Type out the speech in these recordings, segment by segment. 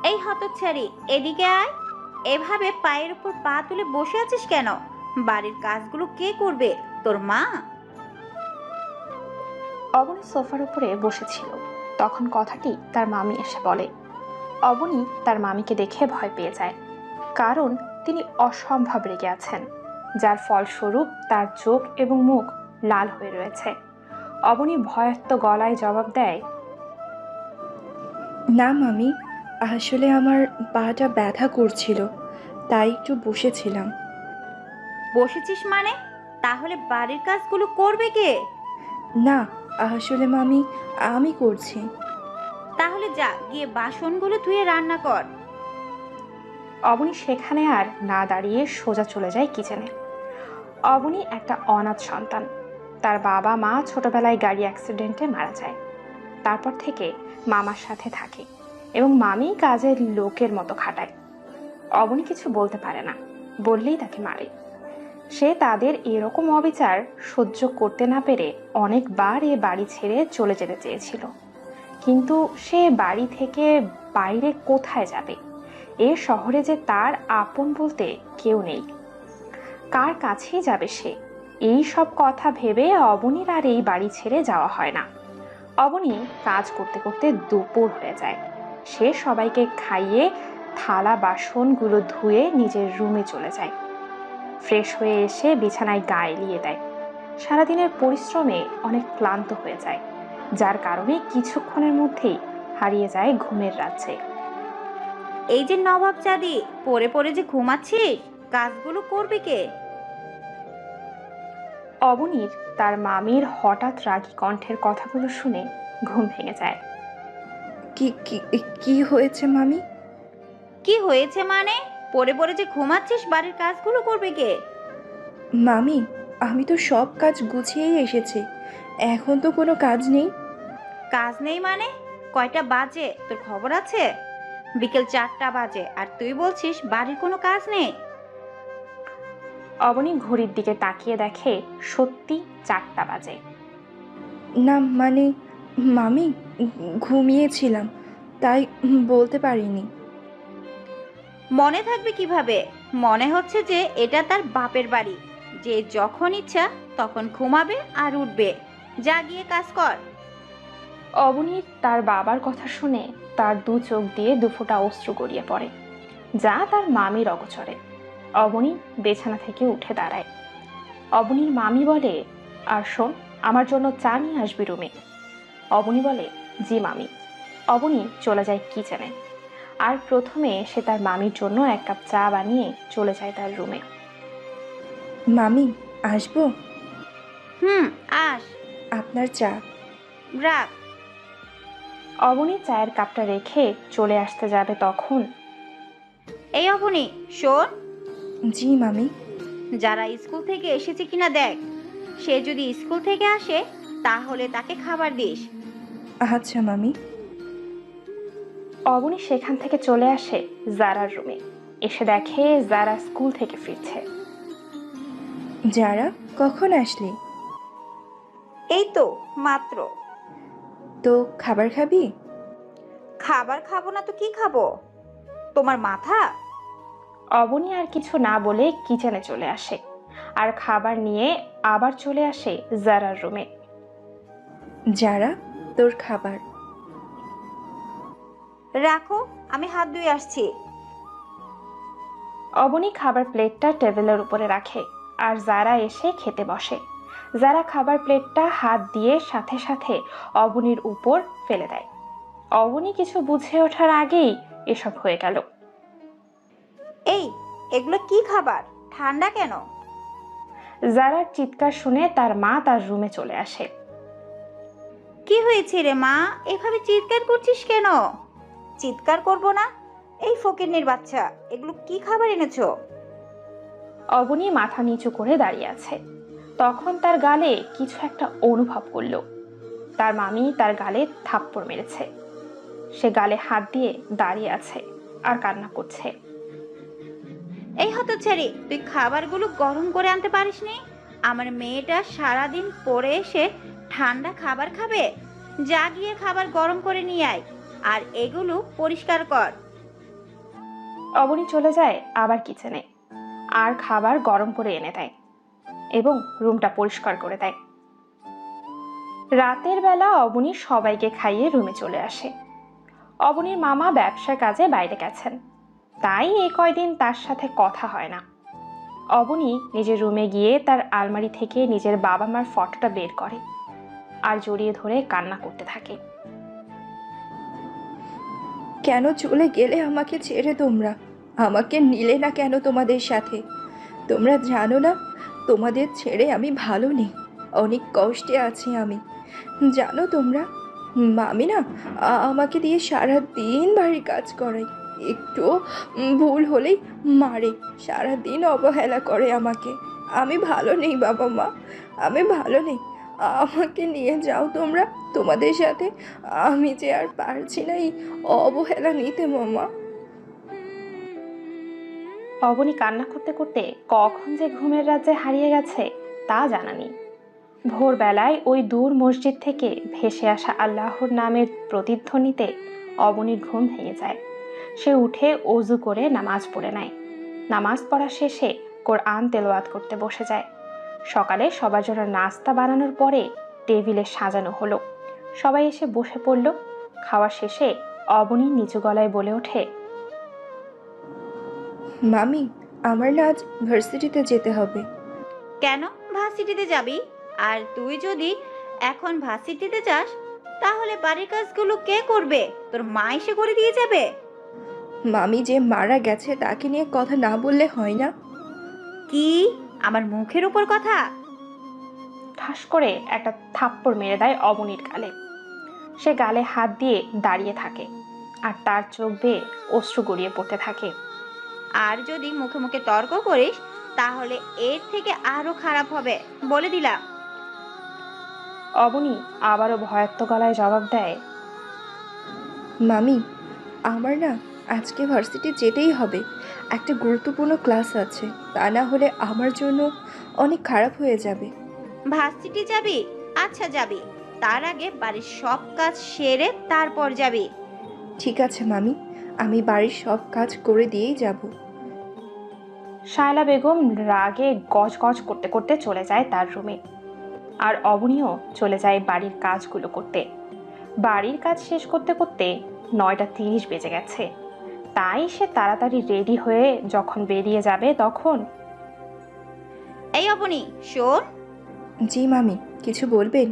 এই হতচ্ছাড়ি, এদিকে আয়। এভাবে পায়ের উপর পা তুলে বসে আছিস কেন? বাড়ির কাজগুলো কে করবে? তোর মা? অবনী সোফার উপরে বসেছিল, তখন কথাটি তার মামি এসে বলে। অবনী তার মামিকে দেখে ভয় পেয়ে যায়, কারণ তিনি অসম্ভব রেগে আছেন, যার ফলস্বরূপ তার চোখ এবং মুখ লাল হয়ে রয়েছে। অবনী ভয়ার্ত গলায় জবাব দেয়, না মামি, আসলে আমার পাটা ব্যথা করছিল, তাই একটু বসেছিলাম। বসেছিস মানে? তাহলে বাড়ির কাজগুলো করবে কে? না, আসলে মামি, আমি করছি। তাহলে যা গিয়ে বাসনগুলো ধুয়ে রান্না কর। অবনী সেখানে আর না দাঁড়িয়ে সোজা চলে যায় কিচেনে। অবনী একটা অনাথ সন্তান। তার বাবা মা ছোটবেলায় গাড়ি অ্যাক্সিডেন্টে মারা যায়। তারপর থেকে মামার সাথে থাকে এবং মামি কাজের লোকের মতো খাটায়। অবনী কিছু বলতে পারে না, বললেই তাকে মারে। সে তাদের এরকম অবিচার সহ্য করতে না পেরে অনেকবার এ বাড়ি ছেড়ে চলে যেতে চেয়েছিল, কিন্তু সে বাড়ি থেকে বাইরে কোথায় যাবে? এ শহরে যে তার আপন বলতে কেউ নেই, কার কাছেই যাবে সে? এই সব কথা ভেবে অবনীর আর এই বাড়ি ছেড়ে যাওয়া হয় না। অবনী কাজ করতে করতে দুপুর হয়ে যায়। সে সবাইকে খাইয়ে থালা বাসনগুলো ধুয়ে নিজের রুমে চলে যায়। ফ্রেশ হয়ে এসে বিছানায় গা এলিয়ে দেয়। সারাদিনের পরিশ্রমে অনেক ক্লান্ত হয়ে যায়, যার কারণে কিছুক্ষণের মধ্যেই হারিয়ে যায় ঘুমের রাজ্যে। এই যে নবাবজাদি, পড়ে পড়ে যে ঘুমাচ্ছিস, কাজগুলো করবে কে? অবনীর তার মামির হঠাৎ রাগী কণ্ঠের কথাগুলো শুনে ঘুম ভেঙে যায়। কি কি কি হয়েছে মামি? কি হয়েছে মানে? পড়ে পড়ে যে ঘুমাচ্ছিস, বাড়ির কাজগুলো করবে কে? মামি, আমি তো সব কাজ গুছিয়েই এসেছি, এখন তো কোনো কাজ নেই। কাজ নেই মানে? কয়টা বাজে তোর খবর আছে? বিকেল 4টা বাজে আর তুই বলছিস বাড়ির কোনো কাজ নেই? অবনী ঘড়ির দিকে তাকিয়ে দেখে সত্যি 4টা বাজে। না মানে মামি, ঘুমিয়েছিলাম, তাই বলতে পারিনি। মনে থাকবে কিভাবে? মনে হচ্ছে যে এটা তার বাপের বাড়ি, যে যখন ইচ্ছা তখন ঘুমাবে আর উঠবে। যা গিয়ে কাজ কর। অবনীর তার বাবার কথা শুনে তার দু চোখ দিয়ে দুফোঁটা অশ্রু গড়িয়ে পড়ে, যা তার মামির অগোচরে। অবনী বিছানা থেকে উঠে দাঁড়ায়। অবনীর মামি বলে, আর শোন, আমার জন্য চা নিয়ে আসবি রুমে। অবনী বলে, জি মামি। অবনী চলে যায় কিচেনে, আর প্রথমে সে তার মামির জন্য 1 কাপ চা বানিয়ে চলে যায় তার রুমে। মামি, আসবো? হুম, আস। আপনার চা। রাখ। অবনী চায়ের কাপটা রেখে চলে আসতে যাবে তখন, এই অবনি, শোন। জি মামি। যারা স্কুল থেকে এসেছে কিনা দেখ। সে যদি স্কুল থেকে আসে তাহলে তাকে খাবার দিস। আচ্ছা মামি। অবনী সেখান থেকে চলে আসে জারার রুমে। এসে দেখে জারা স্কুল থেকে ফিরছে। যারা, কখন আসলি? এই তো মাত্র। তো খাবার খাবি? খাবার খাবো না তো কি খাবো? তোমার মাথা? অবনী আর কিছু না বলে কিচেনে চলে আসে আর খাবার নিয়ে আবার চলে আসে জারার রুমে। যারা, তোর খাবার। রাখো, আমি হাত ধুয়ে আসছি। অবনী খাবার প্লেটটা টেবিলের উপরে রাখে আর জারা এসে খেতে বসে। জারা খাবার প্লেটটা হাত দিয়ে সাথে সাথে অবনীর উপর ফেলে দেয়। অবনী কিছু বুঝে ওঠার আগেই এসব হয়ে গেল। এই, এগুলো কি খাবার? ঠান্ডা কেন? জারার চিৎকার শুনে তার মা তার রুমে চলে আসে। কি হয়েছে রে মা? এভাবে চিৎকার করছিস কেন? চিৎকার করব না? এই ফকিন্নির বাচ্চা, এগুলো কি খাবার এনেছো? অবনী মাথা নিচু করে দাঁড়িয়ে আছে। তখন তার গালে কিছু একটা অনুভব করলো। তার মামি তার গালে থাপ্পড় মেরেছে। সে গালে হাত দিয়ে দাঁড়িয়ে আছে আর কান্না করছে। এই হতচ্ছাড়ি, তুই খাবারগুলো গরম করে আনতে পারিসনি? আমার মেয়েটা সারাদিন পরে এসে ঠান্ডা খাবার খাবে? যা গিয়ে খাবার গরম করে নিয়ে আয় আর এগুলো পরিষ্কার কর। অবনী চলে যায় আবার কিচেনে, আর খাবার গরম করে এনে দেয় এবং রুমটা পরিষ্কার করে দেয়। রাতের বেলা অবনী সবাইকে খাইয়ে রুমে চলে আসে। অবনীর মামা ব্যবসার কাজে বাইরে গেছেন, তাই এই কয়দিন তার সাথে কথা হয় না। অবনী নিজের রুমে গিয়ে তার আলমারি থেকে নিজের বাবা মার ফটোটা বের করে আর জড়িয়ে ধরে কান্না করতে থাকে। কেন চলে গেলে আমাকে ছেড়ে তোমরা? আমাকে নিলে না কেন তোমাদের সাথে? তোমরা জানো না, তোমাদের ছেড়ে আমি ভালো নেই, অনেক কষ্টে আছি আমি। জানো তোমরা, মামি না আমাকে দিয়ে সারা দিন বাড়ির কাজ করায়। একটু ভুল হলেই মারে, সারা দিন অবহেলা করে আমাকে। আমি ভালো নেই বাবা মা, আমি ভালো নেই। আমাকে নিয়ে যাও তোমরা তোমাদের সাথে। আমি যে আর পারছি না এই অবহেলা নিতে মামা। অবনী কান্না করতে করতে কখন যে ঘুমের রাজ্যে হারিয়ে গেছে তা জানা নেই। ভোরবেলায় ওই দূর মসজিদ থেকে ভেসে আসা আল্লাহর নামের প্রতিধ্বনিতে অবনীর ঘুম ভেঙে যায়। সে উঠে অজু করে নামাজ পড়ে নেয়। নামাজ পড়া শেষে কোরআন তেলাওয়াত করতে বসে যায়। সকালে সবার জন্য নাস্তা বানানোর পরে টেবিলে সাজানো হলো। সবাই এসে বসে পড়ল। খাওয়া শেষে অবনী নিচু গলায় বলে ওঠে, মামি, আমার না আজ ভার্সিটিতে যেতে হবে। কেন ভার্সিটিতে যাবি? আর তুই যদি এখন ভার্সিটিতে যাস, তাহলে বাড়ির কাজগুলো কে করবে? তোর মা এসে করে দিয়ে যাবে? মামি যে মারা গেছে তাকে নিয়ে কথা না বললে হয় না? কি? আমার মুখের উপর কথা? ঠাস করে একটা থাপ্পড় মেরে দেয় অবনীর গালে। সে গালে হাত দিয়ে দাঁড়িয়ে থাকে আর তার চোখ বেয়ে অশ্রু গড়িয়ে পড়তে থাকে। আর যদি মুখে মুখে তর্ক করিস, তাহলে এর থেকে আরো খারাপ হবে, বলে দিলাম। অবনী আবারও ভয়াত্ম গলায় জবাব দেয়, মামি, আমার না আজকে ভার্সিটি যেতেই হবে। একটা গুরুত্বপূর্ণ ক্লাস আছে, তা না হলে আমার জন্য অনেক খারাপ হয়ে যাবে। ভার্সিটি যাবি? আচ্ছা যাবি, তার আগে বাড়ির সব কাজ সেরে তারপর যাবি। ঠিক আছে মামি, আমি বাড়ির সব কাজ করে দিয়েই যাব। শায়লা বেগম রাগে গজ গজ করতে করতে চলে যায় তার রুমে, আর অবনীও চলে যায় বাড়ির কাজগুলো করতে। বাড়ির কাজ শেষ করতে করতে 9:30 বেজে গেছে। তাই সে তাড়াতাড়ি রেডি হয়ে যখন বেরিয়ে যাবে তখন, এই অবনী, শোন। জি মামি, কিছু বলবেন?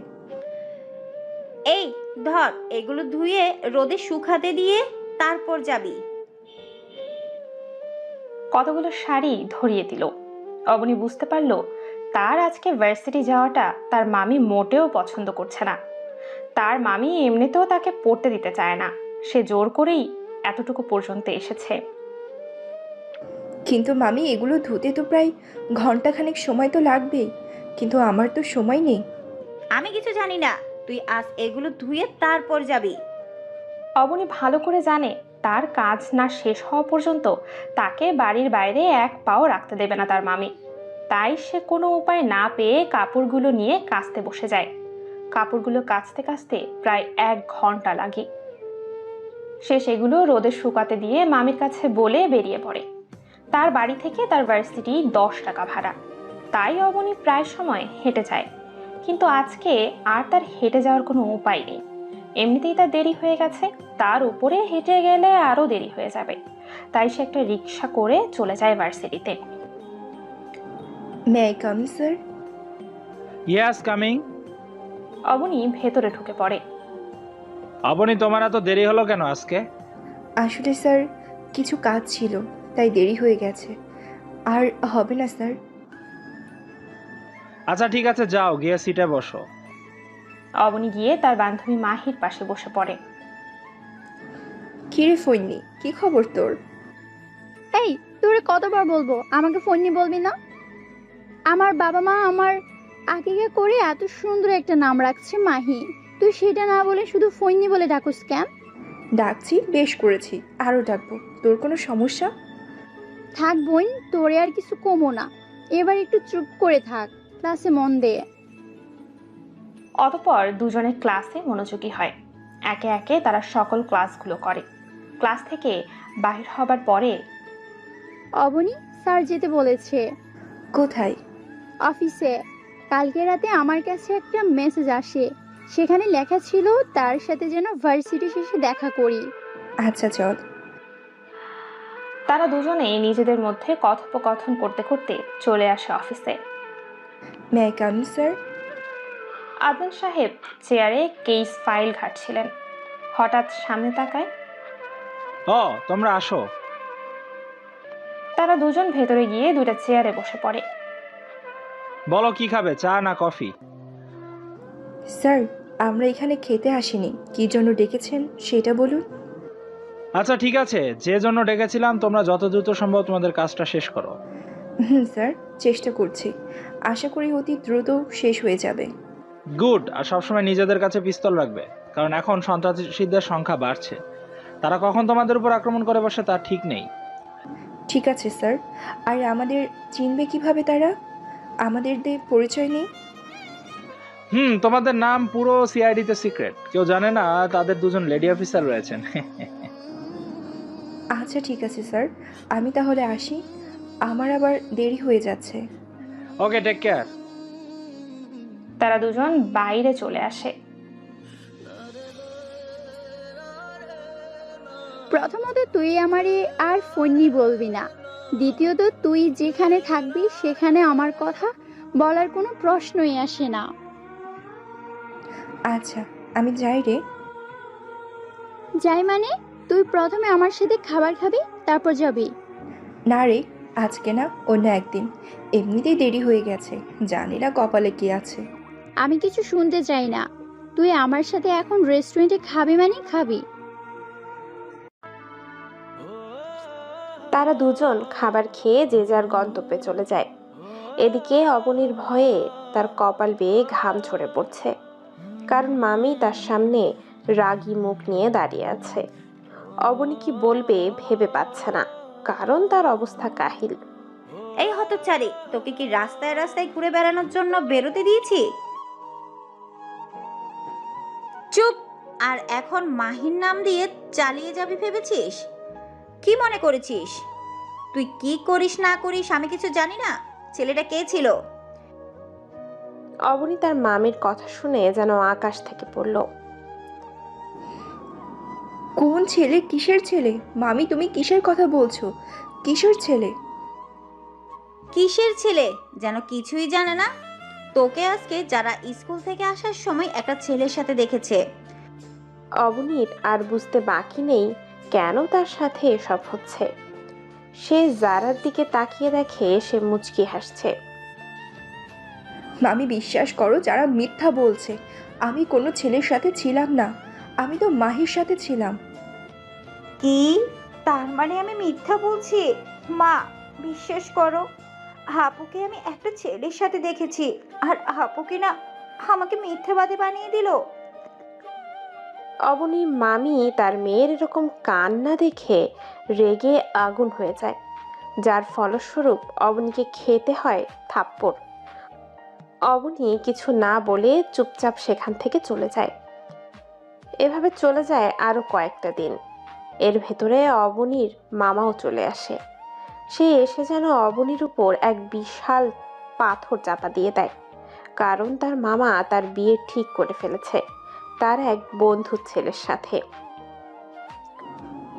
এই ধর, এগুলো ধুয়ে রোদে শুকাতে দিয়ে তারপর যাবি। কতগুলো শাড়ি ধরিয়ে দিল। অবনী বুঝতে পারলো তার আজকে ভার্সিটি যাওয়াটা তার মামি মোটেও পছন্দ করছে না। তার মামি এমনিতেও তাকে পড়তে দিতে চায় না। সে জোর করেই এতটুকু পর্যন্ত এসেছে। কিন্তু মামি, এগুলো ধুতে তো প্রায় ঘন্টাখানেক সময় তো লাগবেই, কিন্তু আমার তো সময় নেই। আমি কিছু জানি না, তুই আজ এগুলো ধুয়ে তারপর যাবি। অবনী ভালো করে জানে তার কাজ না শেষ হওয়া পর্যন্ত তাকে বাড়ির বাইরে এক পাও রাখতে দেবে না তার মামি। তাই সে কোনো উপায় না পেয়ে কাপড়গুলো নিয়ে কাচতে বসে যায়। কাপড়গুলো কাচতে কাচতে প্রায় 1 ঘন্টা লাগে। সে সেগুলো রোদে শুকাতে দিয়ে মামির কাছে বলে বেরিয়ে পড়ে। তার বাড়ি থেকে তার ভার্সিটি 10 টাকা ভাড়া, তাই অবনী প্রায় সময় হেঁটে যায়। কিন্তু আজকে আর তার হেঁটে যাওয়ার কোনো উপায় নেই। এমনিতেই তার দেরি হয়ে গেছে, তার উপরে হেঁটে গেলে আরও দেরি হয়ে যাবে। তাই সে একটা রিক্সা করে চলে যায় ভার্সিটিতে। May I come sir? Yes, coming. Abani ভেতরে ঢুকে পড়ে। অবনী, তোমার এত দেরি হলো কেন আজকে? আসলে স্যার, কিছু কাজ ছিল, তাই দেরি হয়ে গেছে। আর হবে না স্যার। আচ্ছা ঠিক আছে, যাও গিয়ে সিটে বসো। অবনী গিয়ে তার বান্ধবী মাহির পাশে বসে পড়ে। কিরে ফইনি, কি খবর তোর? এই, তোরে কতবার বলবো আমাকে ফোন নিয়ে বলবি না? আমার বাবা মা আমার আকিকা করে এত সুন্দর একটা নাম রাখছে মাহি, তুই সেটা না বলে শুধু ফোন নিয়ে বলে ডাকুস কেন? ডাকছি, বেশ করেছি, আরও ডাকবো। তোর কোনো সমস্যা? থাক বোন, তোরে আর কিছু কমো না, এবার একটু চুপ করে থাক, ক্লাসে মন দে। অতঃপর দুজনে ক্লাসে মনোযোগী হয়। একে একে তারা সকল ক্লাসগুলো করে। ক্লাস থেকে বাহির হবার পরে অবনী, স্যার যেতে বলেছে কোথায়? অফিসে। কালকে রাতে আমার কাছে একটা মেসেজ আসে, সেখানে লেখা ছিল তার সাথে যেন ভার্সিটি শেষে দেখা করি। আচ্ছা চল। তারা দুজনেই নিজেদের মধ্যে কথোপকথন করতে করতে চলে আসে অফিসে। May I come in sir? Adnan সাহেব চেয়ারে কেস ফাইল ঘাটছিলেন। হঠাৎ সামনে তাকায়। ও, তোমরা আসো। তারা দুজন ভেতরে গিয়ে দুইটা চেয়ারে বসে পড়ে। বলো কি খাবে, চা না কফি? স্যার, আমরা এখানে খেতে আসিনি, কী জন্য ডেকেছেন সেটা বলুন। আচ্ছা ঠিক আছে, যে জন্য ডেকেছিলাম তোমরা যত দ্রুত সম্ভব তোমাদের কাজটা শেষ করো। স্যার, চেষ্টা করছি, আশা করি অতি দ্রুত শেষ হয়ে যাবে। গুড। আর সবসময় নিজেদের কাছে পিস্তল রাখবে, কারণ এখন সন্ত্রাসীদের সংখ্যা বাড়ছে। তারা কখন তোমাদের উপর আক্রমণ করে বসে তার ঠিক নেই। ঠিক আছে স্যার। আর আমাদের চিনবে কিভাবে তারা? আমাদের পরিচয় নেই। তোমাদের নাম পুরো সিআইডিতে সিক্রেট, কেউ জানে না তাদের দুজন লেডি অফিসার রয়েছেন। আচ্ছা ঠিক আছে স্যার, আমি তাহলে আসি, আমার আবার দেরি হয়ে যাচ্ছে। ওকে, টেক কেয়ার। তারা দুজন বাইরে চলে আসে। প্রথমত, তুই আমারে আর ফোনই বলবি না। দ্বিতীয়ত, তুই যেখানে থাকবি সেখানে আমার কথা বলার কোনো প্রশ্নই আসে না। আচ্ছা, আমি যাই রে। যাই মানে? তুই প্রথমে আমার সাথে খাবার খাবি, তারপর যাবি? না রে, আজকে না, অন্য একদিন। এমনিতেই দেরি হয়ে গেছে, জানি না কপালে কি আছে। আমি কিছু শুনতে চাই না। তুই আমার সাথে এখন রেস্টুরেন্টে খাবি মানে খাবি। তারা দুজন খাবার খেয়ে যে যার গন্তব্যে চলে যায়। এদিকে অবনীর ভয়ে তার কপাল বেয়ে ঘাম ঝরে পড়ছে, কারণ মামি তার সামনে রাগী মুখ নিয়ে দাঁড়িয়ে আছে। অবনী কি বলবে ভেবে পাচ্ছে না, কারণ তার অবস্থা কাহিল। এই হতচ্ছাড়ি, তোকে কি রাস্তায় রাস্তায় ঘুরে বেড়ানোর জন্য বেরোতে দিয়েছি? চুপ! আর এখন মাহির নাম দিয়ে চালিয়ে যাবি ভেবেছিস? কি মনে করেছিস তুই কি করিস না করিস আমি কিছু জানি না? ছেলেটা কে ছিল? অবনী তার মামির কথা শুনে যেন আকাশ থেকে পড়ল। কোন ছেলে? কিসের ছেলে? মামি, তুমি কিসের কথা বলছো? কিসের ছেলে? কিসের ছেলে যেন কিছুই জানে না। তোকে আজকে যারা স্কুল থেকে আসার সময় একটা ছেলের সাথে দেখেছে। অবনীর আর বুঝতে বাকি নেই কেন তার সাথে এসব হচ্ছে। সে জারার দিকে তাকিয়ে দেখে সে মুচকি হাসছে। মামি, বিশ্বাস করো, যারা মিথ্যা বলছে। আমি কোনো ছেলের সাথে ছিলাম না, আমি তো মাহির সাথে ছিলাম। কি? তার মানে আমি মিথ্যা বলছি? মা, বিশ্বাস করো, হাপুকে আমি একটা ছেলের সাথে দেখেছি, আর হাপুকে না আমাকে মিথ্যাবাদী বানিয়ে দিল। অবনীর মামি তার মেয়ের এরকম কান্না দেখে রেগে আগুন হয়ে যায়, যার ফলস্বরূপ অবনীকে খেতে হয় থাপ্পড়। অবনী কিছু না বলে চুপচাপ সেখান থেকে চলে যায়। এভাবে চলে যায় আরো কয়েকটা দিন। এর ভেতরে অবনীর মামাও চলে আসে। সে এসে যেন অবনীর উপর এক বিশাল পাথর চাপা দিয়ে দেয়, কারণ তার মামা তার বিয়ে ঠিক করে ফেলেছে তার এক বন্ধুর ছেলের সাথে।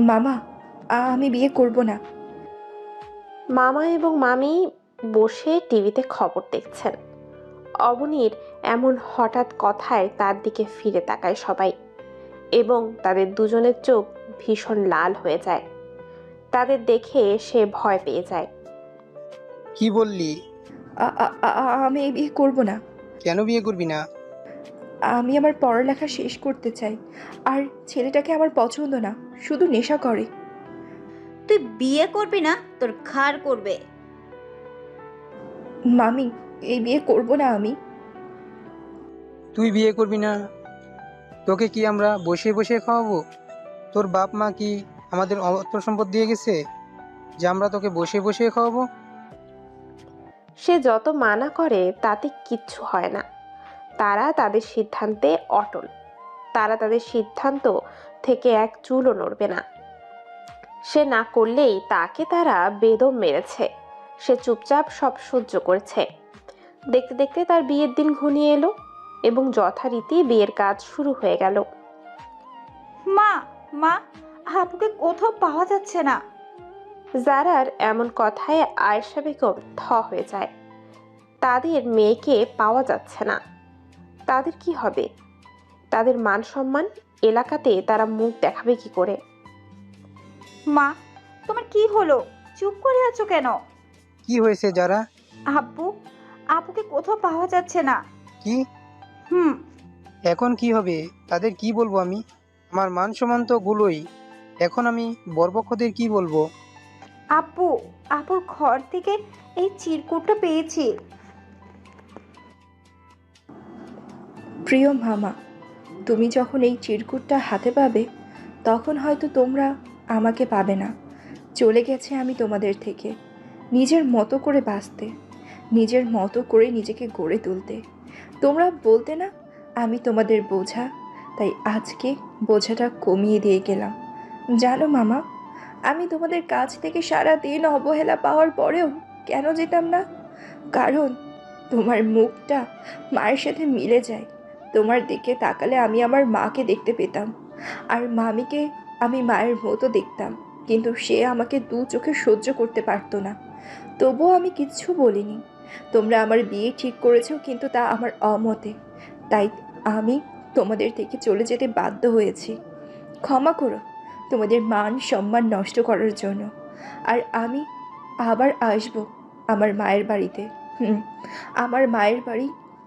মামা, আমি বিয়ে করব না। মামা এবং মামি বসে টিভিতে খবর দেখছেন। অবনীর এমন হঠাৎ কথায় তার দিকে ফিরে তাকায় সবাই, এবং তাদের দুজনের চোখ ভীষণ লাল হয়ে যায়। তাদের দেখে সে ভয় পেয়ে যায়। কি বললি? আমি এই বিয়ে করব না। কেন বিয়ে করবি না? আমি আমার পড়ালেখা শেষ করতে চাই, আর ছেলেটাকে আমার পছন্দ না, শুধু নেশা করে। তুই বিয়ে করবি না, তোর ঘাড় করবে। মামি, এই বিয়ে করব না আমি। তুই বিয়ে করবি না? তোকে কি আমরা বসে বসে খাওয়াবো? তোর বাপ মা কি আমাদের অর্থ সম্পদ দিয়ে গেছে যে আমরা তোকে বসে বসে খাওয়াবো? সে যত মানা করে তাতে কিচ্ছু হয় না। তারা তাদের সিদ্ধান্তে অটল। তারা তাদের সিদ্ধান্ত থেকে এক চুলও নড়বে না। সে না করলেই তাকে তারা বেদম মেরেছে। সে চুপচাপ সব সহ্য করেছে। দেখতে দেখতে তার বিয়ের দিন ঘনিয়ে এলো এবং যথারীতি বিয়ের কাজ শুরু হয়ে গেল। মা মা আপুকে কোথাও পাওয়া যাচ্ছে না। জারার এমন কথায় আয়েশা বেগম থ হয়ে যায়। তাদের মেয়েকে পাওয়া যাচ্ছে না, তাদের কি হবে? তাদের মান সম্মান, এলাকাতে তারা মুখ দেখাবে কি করে? মা তোমার কি হলো? চুপ করে আছো কেন? কি হয়েছে যারা? আব্বু আপুকে কোথাও পাওয়া যাচ্ছে না। কি? হুম। এখন কি হবে? তাদের কি বলবো আমি? আমার মান সম্মান তো গুলোই। এখন আমি বরপক্ষদের কি বলবো? আব্বু আপুর ঘর থেকে এই চিরকুটটা পেয়েছি। প্রিয় মামা, তুমি যখন এই চিরকুটটা হাতে পাবে তখন হয়তো তোমরা আমাকে পাবে না। চলে গেছে আমি তোমাদের থেকে, নিজের মতো করে বাঁচতে, নিজের মতো করে নিজেকে গড়ে তুলতে। তোমরা বলতে না আমি তোমাদের বোঝা, তাই আজকে বোঝাটা কমিয়ে দিয়ে গেলাম। জানো মামা, আমি তোমাদের কাছ থেকে সারা দিন অবহেলা পাওয়ার পরেও কেন যেতাম না? কারণ তোমার মুখটা মায়ের সাথে মিলে যায়। তোমার দিকে তাকালে আমি আমার মাকে দেখতে পেতাম, আর মামিকে আমি মায়ের মতো দেখতাম, কিন্তু সে আমাকে দু চোখে সহ্য করতে পারতো না। তবুও আমি কিচ্ছু বলিনি। তোমরা আমার বিয়ে ঠিক করেছো, কিন্তু তা আমার অমতে, তাই আমি তোমাদের থেকে চলে যেতে বাধ্য হয়েছি। ক্ষমা করো তোমাদের মান সম্মান নষ্ট করার জন্য। আর আমি আবার আসবো আমার মায়ের বাড়িতে। আমার মায়ের বাড়ি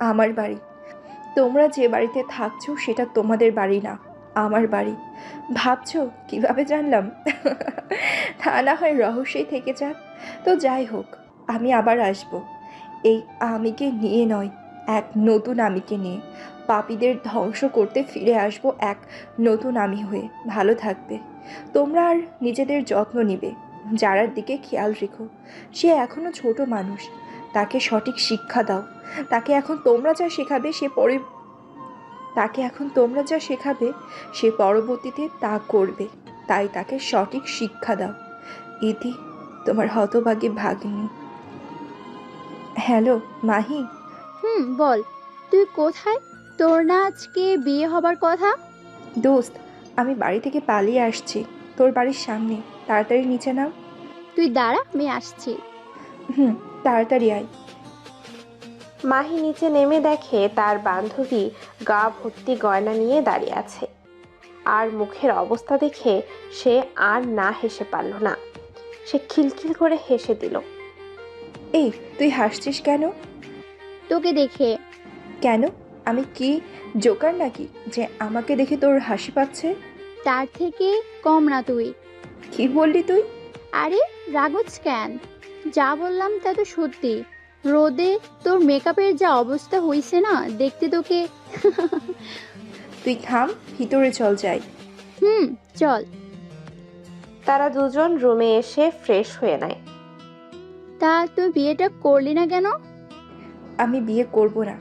আমার বাড়ি। তোমরা যে বাড়িতে থাকছো সেটা তোমাদের বাড়ি না, আমার বাড়ি। ভাবছো কিভাবে জানলাম? তা না হয় রহস্যই থেকে যাক। তো যাই হোক, আমি আবার আসব, এই আমিকে নিয়ে নয়, এক নতুন আমিকে নিয়ে। পাপীদের ধ্বংস করতে ফিরে আসব এক নতুন আমি হয়ে। ভালো থাকবে তোমরা, আর নিজেদের যত্ন নিবে। যারার দিকে খেয়াল রেখো, সে এখনও ছোট মানুষ, তাকে সঠিক শিক্ষা দাও। তাকে এখন তোমরা যা শেখাবে সে পরবর্তীতে তা করবে, তাই তাকে সঠিক শিক্ষা দাও। ইতি, তোমার হতভাগী ভাগ্নি। হ্যালো মাহি। বল, তুই কোথায়? তোর না আজকে বিয়ে হবার কথা? দোস্ত, আমি বাড়ি থেকে পালিয়ে আসছি, তোর বাড়ির সামনে। তাড়াতাড়ি নিচে নাম। তুই দাঁড়া, আমি আসছি। তাড়াতাড়ি আয়। মাহি নিচে নেমে দেখে তার বান্ধবী গা ভর্তি গয়না নিয়ে দাঁড়িয়ে আছে। আর মুখের অবস্থা দেখে সে আর না হেসে পারল না। সে খিলখিল করে হেসে দিল। এই, তুই হাসছিস কেন? তোকে দেখে। কেন? আমি কি জোকার নাকি যে আমাকে দেখে তোর হাসি পাচ্ছে? তার থেকে কম না তুই। কি বললি তুই? আরে রাগজ কেন? যা বললাম তা তো সত্যি। রোদে তোর মেকআপের যা অবস্থা হইছে না, দেখতে তোকে। তুই থাম, ভিতরে চল যাই। চল। তারা দুজন রুমে এসে ফ্রেশ হয়ে নেয়। তা তুই বিয়েটা করলি না কেন? আমি বিয়ে করব না,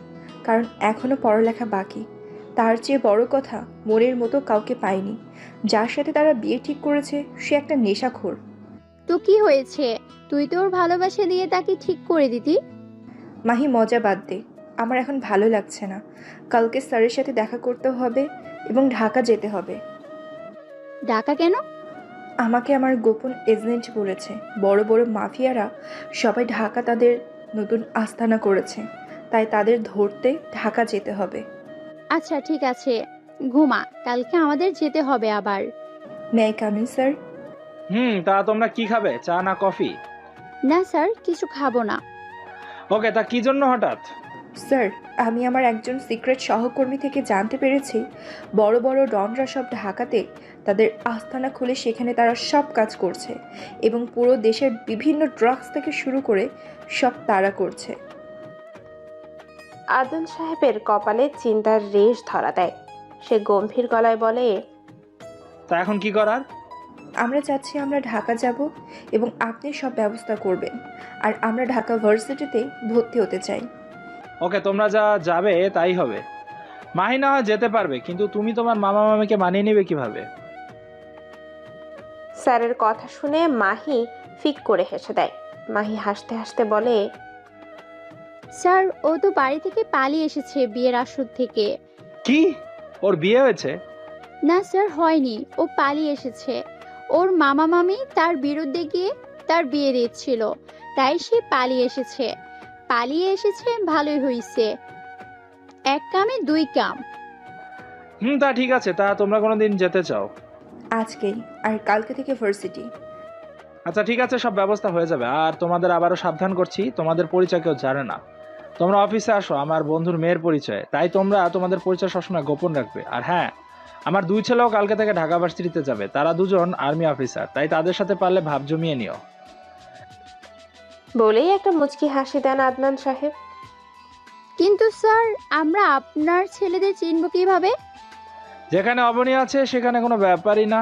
কারণ এখনো পড়ালেখা বাকি। তার চেয়ে বড় কথা, মনের মতো কাউকে পাইনি। যার সাথে তারা বিয়ে ঠিক করেছে সে একটা নেশাখোর। তো কি হয়েছে? তুই তোর ভালোবাসা দিয়ে তাকে ঠিক করে দিতি। মাহি, মজা বাদ দে। আমার এখন ভালো লাগছে না। কালকে স্যারের সাথে দেখা করতে হবে এবং ঢাকা যেতে হবে। ঢাকা কেন? আমাকে আমার গোপন এজেন্ট বলেছে, বড় বড় মাফিয়ারা সবাই ঢাকা তাদের নতুন আস্তানা করেছে, তাই তাদের ধরতে ঢাকা যেতে হবে। আচ্ছা ঠিক আছে, ঘুমা, কালকে আমাদের যেতে হবে আবার। May I come in sir? তা তোমরা কি খাবে, চা না কফি? না স্যার, কিছু খাবো না। ওকে, তা কি জন্য হঠাৎ? স্যার, আমি আমার একজন সিক্রেট সহকর্মী থেকে জানতে পেরেছি বড় বড় ডনরা সব ঢাকাতে তাদের আস্তানা খুলে সেখানে তারা সব কাজ করছে, এবং পুরো দেশের বিভিন্ন ড্রাগস থেকে শুরু করে সব তারা করছে। আদন সাহেবের কপালে চিন্তার রেশ ধরা দেয়। সে গম্ভীর গলায় বলে, তা এখন কি করার? আমরা চাচ্ছি আমরা ঢাকা যাব এবং আপনি সব ব্যবস্থা করবেন, আর আমরা ঢাকা ভার্সিটিতে ভর্তি হতে চাই। ওকে, তোমরা যা যাবে তাই হবে। মাহি না হয় যেতে পারবে, কিন্তু তুমি তোমার মামা মামিকে মানিয়ে নেবে কিভাবে? স্যারের কথা শুনে মাহি ফিক করে হেসে দেয়। মাহি হাসতে হাসতে বলে, স্যার ও তো বাড়ি থেকে পালিয়ে এসেছে বিয়ের আসর থেকে। কি? ওর বিয়ে হয়েছে? না স্যার, হয়নি। ও পালিয়ে এসেছে। ওর মামা মামি তার বিরুদ্ধে গিয়ে তার বিয়ে দিচ্ছিল, তাই সে পালিয়ে এসেছে। পালিয়ে এসেছে ভালোই হয়েছে, এক কামে দুই কাম। তা ঠিক আছে। তা তোমরা কোনোদিন যেতে চাও? আজকেই, আর কালকে থেকে ভার্সিটি। আচ্ছা ঠিক আছে, সব ব্যবস্থা হয়ে যাবে। আর তোমাদের আবারও সাবধান করছি, তোমাদের পরিচয় কেউ জানে না। তোমরা অফিসে আসো আমার বন্ধুর মেয়ের পরিচয়, তাই তোমরা তোমাদের পরিচয় সবসময় গোপন রাখবে। আর হ্যাঁ, আমার 2 ছেলেও কালকে থেকে ঢাকা ভার্সিটিতে যাবে। তারা 2জন আর্মি অফিসার, তাই তাদের সাথে পারলে ভাব জমিয়ে নিও। বলেই একটা মুচকি হাসি দেন আদনান সাহেব। কিন্তু স্যার, আমরা আপনার ছেলেদের চিনব কিভাবে? যেখানে অবনী আছে সেখানে কোনো ব্যাপারই না।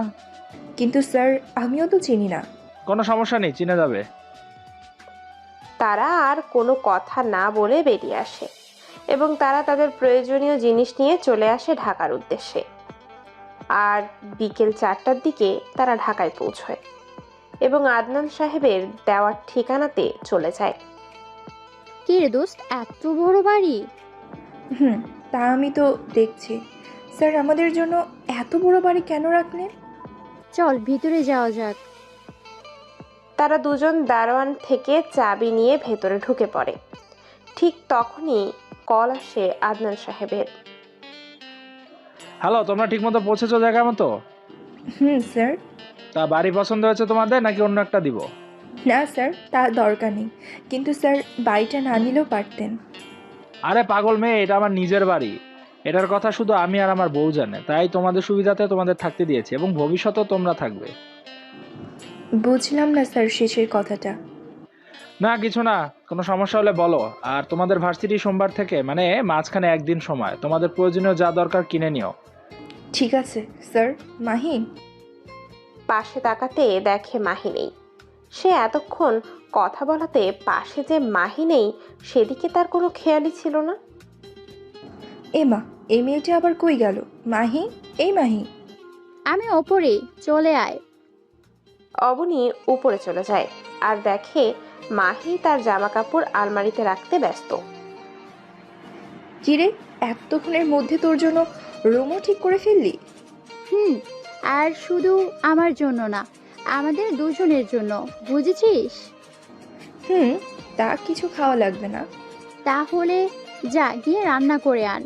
কিন্তু স্যার, আমিও তো চিনি না। কোনো সমস্যা নেই, চিনে যাবে। তারা আর কোনো কথা না বলে বেরিয়ে আসে এবং তারা তাদের প্রয়োজনীয় জিনিস নিয়ে চলে আসে ঢাকার উদ্দেশ্যে। আর বিকেল 4টার দিকে তারা ঢাকায় পৌঁছয় এবং আদনান সাহেবের দেওয়ার ঠিকানাতে চলে যায়। কি রে দোস্ত, এত বড় বাড়ি? তা আমি তো দেখছি। স্যার, আমাদের জন্য এত বড় বাড়ি কেন রাখলেন? চল ভিতরে যাওয়া যাক। তারা দুজন দারোয়ান থেকে চাবি নিয়ে ভেতরে ঢুকে পড়ে। ঠিক তখনই কল আসে আদনান সাহেবের। হ্যালো, তোমরা ঠিকমতো পৌঁছেছো জায়গা মতো? স্যার। তা বাড়ি পছন্দ হয়েছে তোমাদের, নাকি অন্য একটা দিব? না স্যার, তার দরকার নেই। কিন্তু স্যার, বাড়িটা না নিলেও পারতেন। আরে পাগল মেয়ে, এটা আমার নিজের বাড়ি। এটার কথা শুধু আমি আর আমার বউ জানে, তাই তোমাদের সুবিধাতে তোমাদের থাকতে দিয়েছি এবং ভবিষ্যতেও তোমরা থাকবে। বুঝলাম না স্যার শেষের কথাটা। না কিছু না, কোনো সমস্যা হলে বলো। আর তোমাদের ভার্সিটি সোমবার থেকে, মানে মাঝখানে একদিন সময়, তোমাদের প্রয়োজনীয় যা দরকার কিনে নিও। ঠিক আছে স্যার। মাহি? পাশে তাকাতে দেখে মাহি নেই। সে এতক্ষণ কথা বলাতে পাশে যে মাহি নেই সেদিকে তার কোনো খেয়ালই ছিল না। মা, এই মেয়েটা আবার কই গেল? মাহি, এই মাহি। আমি ওপরে, চলে আয়। অবনী উপরে চলে যায় আর দেখে মাহি তার জামা কাপড় আলমারিতে রাখতে ব্যস্ত। কিরে, এতক্ষণের মধ্যে তোর জন্য রুমও ঠিক করে ফেললি? আর শুধু আমার জন্য না, আমাদের দুজনের জন্য, বুঝেছিস? তা কিছু খাওয়া লাগবে না। তাহলে যা গিয়ে রান্না করে আন।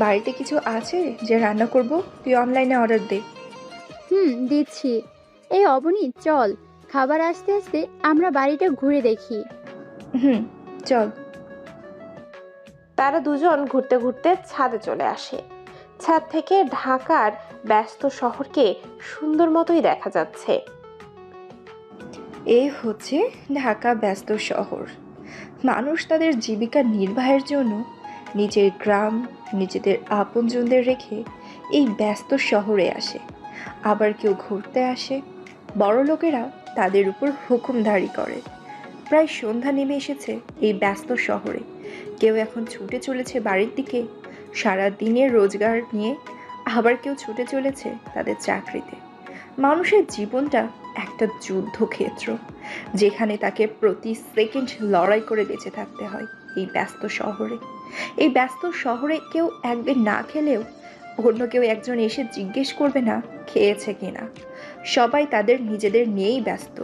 বাড়িতে কিছু আছে যে রান্না করব? তুই অনলাইনে অর্ডার দে। দিচ্ছি। এই অবনী, চল, খাবার আসতে আসতে আমরা বাড়িটা ঘুরে দেখি। চল। তারা দুজন ঘুরতে ঘুরতে ছাদে চলে আসে। ছাদ থেকে ঢাকার ব্যস্ত শহরকে সুন্দর মতোই দেখা যাচ্ছে। এই হচ্ছে ঢাকা ব্যস্ত শহর। মানুষ তাদের জীবিকা নির্বাহের জন্য নিজের গ্রাম, নিজেদের আপনজনদের রেখে এই ব্যস্ত শহরে আসে। আবার কেউ ঘুরতে আসে। বড় লোকেরা তাদের উপর হুকুমদারি করে। প্রায় সন্ধ্যা নেমে এসেছে এই ব্যস্ত শহরে। কেউ এখন ছুটে চলেছে বাড়ির দিকে সারা দিনের রোজগার নিয়ে, আবার কেউ ছুটে চলেছে তাদের চাকরিতে। মানুষের জীবনটা একটা যুদ্ধক্ষেত্র, যেখানে তাকে প্রতি সেকেন্ড লড়াই করে বেঁচে থাকতে হয় এই ব্যস্ত শহরে। এই ব্যস্ত শহরে কেউ একদিন না খেলেও অন্য কেউ একজন এসে জিজ্ঞেস করবে না খেয়েছে কিনা। সবাই তাদের নিজেদের নিয়েই ব্যস্ত,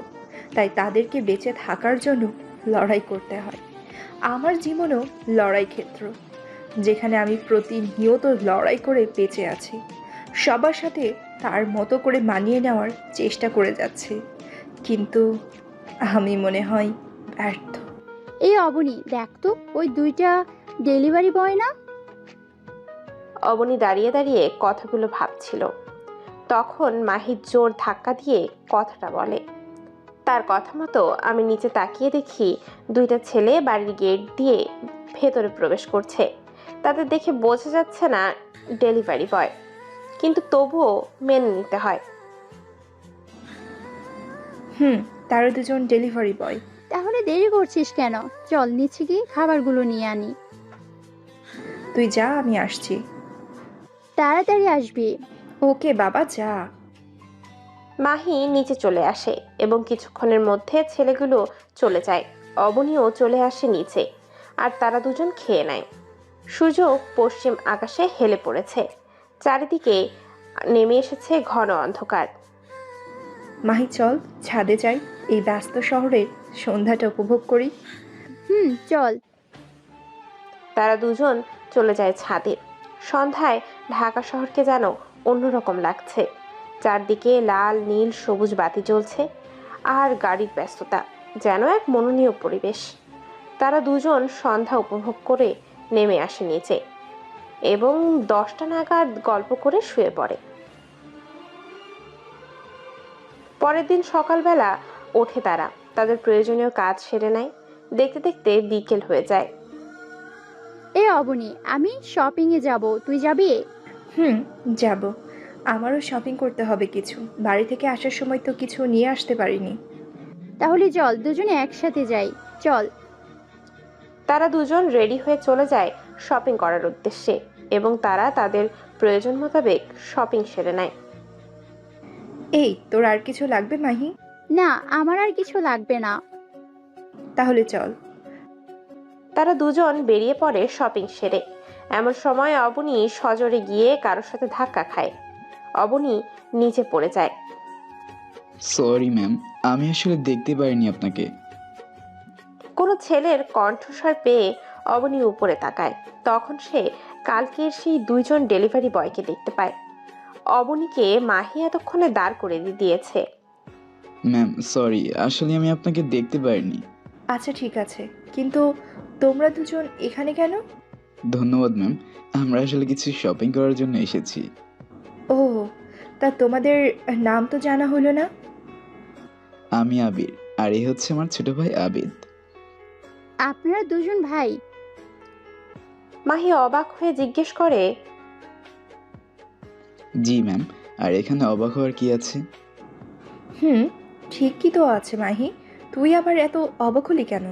তাই তাদেরকে বেঁচে থাকার জন্য লড়াই করতে হয়। আমার জীবনও লড়াই ক্ষেত্র, যেখানে আমি প্রতিনিয়ত লড়াই করে বেঁচে আছি। সবার সাথে তার মতো করে মানিয়ে নেওয়ার চেষ্টা করে যাচ্ছি, কিন্তু আমি মনে হয় ব্যর্থ। এই অবনী, দেখ তো, ওই দুইটা ডেলিভারি বয় না? অবনী দাঁড়িয়ে দাঁড়িয়ে কথাগুলো ভাবছিল। তখন মাহি জোর ধাক্কা দিয়ে কথাটা বলে। তার কথা মতো আমি নিচে তাকিয়ে দেখি দুইটা ছেলে বাড়ির গেট দিয়ে ভেতরে প্রবেশ করছে। তাদের দেখে বোঝা যাচ্ছে না ডেলিভারি বয়, কিন্তু তবুও মেনে নিতে হয়। তারা দুজন ডেলিভারি বয়। তাহলে দেরি করছিস কেন? চল নিচে গিয়ে খাবারগুলো নিয়ে আনি। তুই যা, আমি আসছি। তাড়াতাড়ি আসবি। ওকে বাবা, যা। মাহি নিচে চলে আসে এবং কিছুক্ষণের মধ্যে ছেলেগুলো চলে যায়। অবনীও চলে আসে নিচে, আর তারা দুজন খেয়ে নেয়। সূর্য পশ্চিম আকাশে হেলে পড়েছে, চারিদিকে নেমে এসেছে ঘন অন্ধকার। মাহি চল ছাদে যাই, এই ব্যস্ত শহরের সন্ধ্যাটা উপভোগ করি। চল। তারা দুজন চলে যায় ছাদে। সন্ধ্যায় ঢাকা শহরকে যেন অন্যরকম লাগছে। চারদিকে লাল নীল সবুজ বাতি জ্বলছে, আর গাড়ির ব্যস্ততা যেন এক মনোনীয় পরিবেশ। তারা দুজন সন্ধ্যা উপভোগ করে নেমে আসে নিচে এবং 10টা নাগাদ গল্প করে শুয়ে পড়ে। পরের দিন সকালবেলা ওঠে তারা, তাদের প্রয়োজনীয় কাজ সেরে নেয়। দেখতে দেখতে বিকেল হয়ে যায়। এ অবনী, আমি শপিং এ যাব, তুই যাবি? যাব। আমারও শপিং করতে হবে কিছু, বাড়ি থেকে আসার সময় তো কিছু নিয়ে আসতে পারিনি। তাহলে চল দুজনে একসাথে যাই, চল। তারা দুজন রেডি হয়ে চলে যায় শপিং করার উদ্দেশ্যে এবং তারা তাদের প্রয়োজন মোতাবেক শপিং সেরে নেয়। এই তোর আর কিছু লাগবে মাহি? না, আমার আর কিছু লাগবে না। তাহলে চল। তারা দুজন বেরিয়ে পড়ে শপিং সেরে। এমন সময় অবনী সজোরে গিয়ে কারোর সাথে ধাক্কা খায়। অবনী নিচে পড়ে যায়। সরি ম্যাম, আমি আসলে দেখতে পারিনি আপনাকে। কোনো ছেলের কণ্ঠস্বর পেয়ে অবনী উপরে তাকায়। তখন সে কালকের সেই দুইজন ডেলিভারি বয়কে দেখতে পায়। অবনীকে মাহি এতক্ষণে দাঁড় করে দিয়েছে। ম্যাম সরি, আসলে আমি আপনাকে দেখতে পারিনি। আচ্ছা ঠিক আছে, কিন্তু তোমরা দুজন এখানে কেন? ধন্যবাদ ম্যাম, আমরা আসলে কিছু শপিং করার জন্য এসেছি। ও, তা তোমাদের নাম তো জানা হলো না। আমি আবির, আর এই হচ্ছে আমার ছোট ভাই আবিদ। আপনারা দুজন ভাই? মাহি অবাক হয়ে জিজ্ঞেস করে, জি ম্যাম, আর এখানে অবাক হওয়ার কি আছে? ঠিকই তো আছে মাহি, তুই আবার এত অবাক হলি কেন?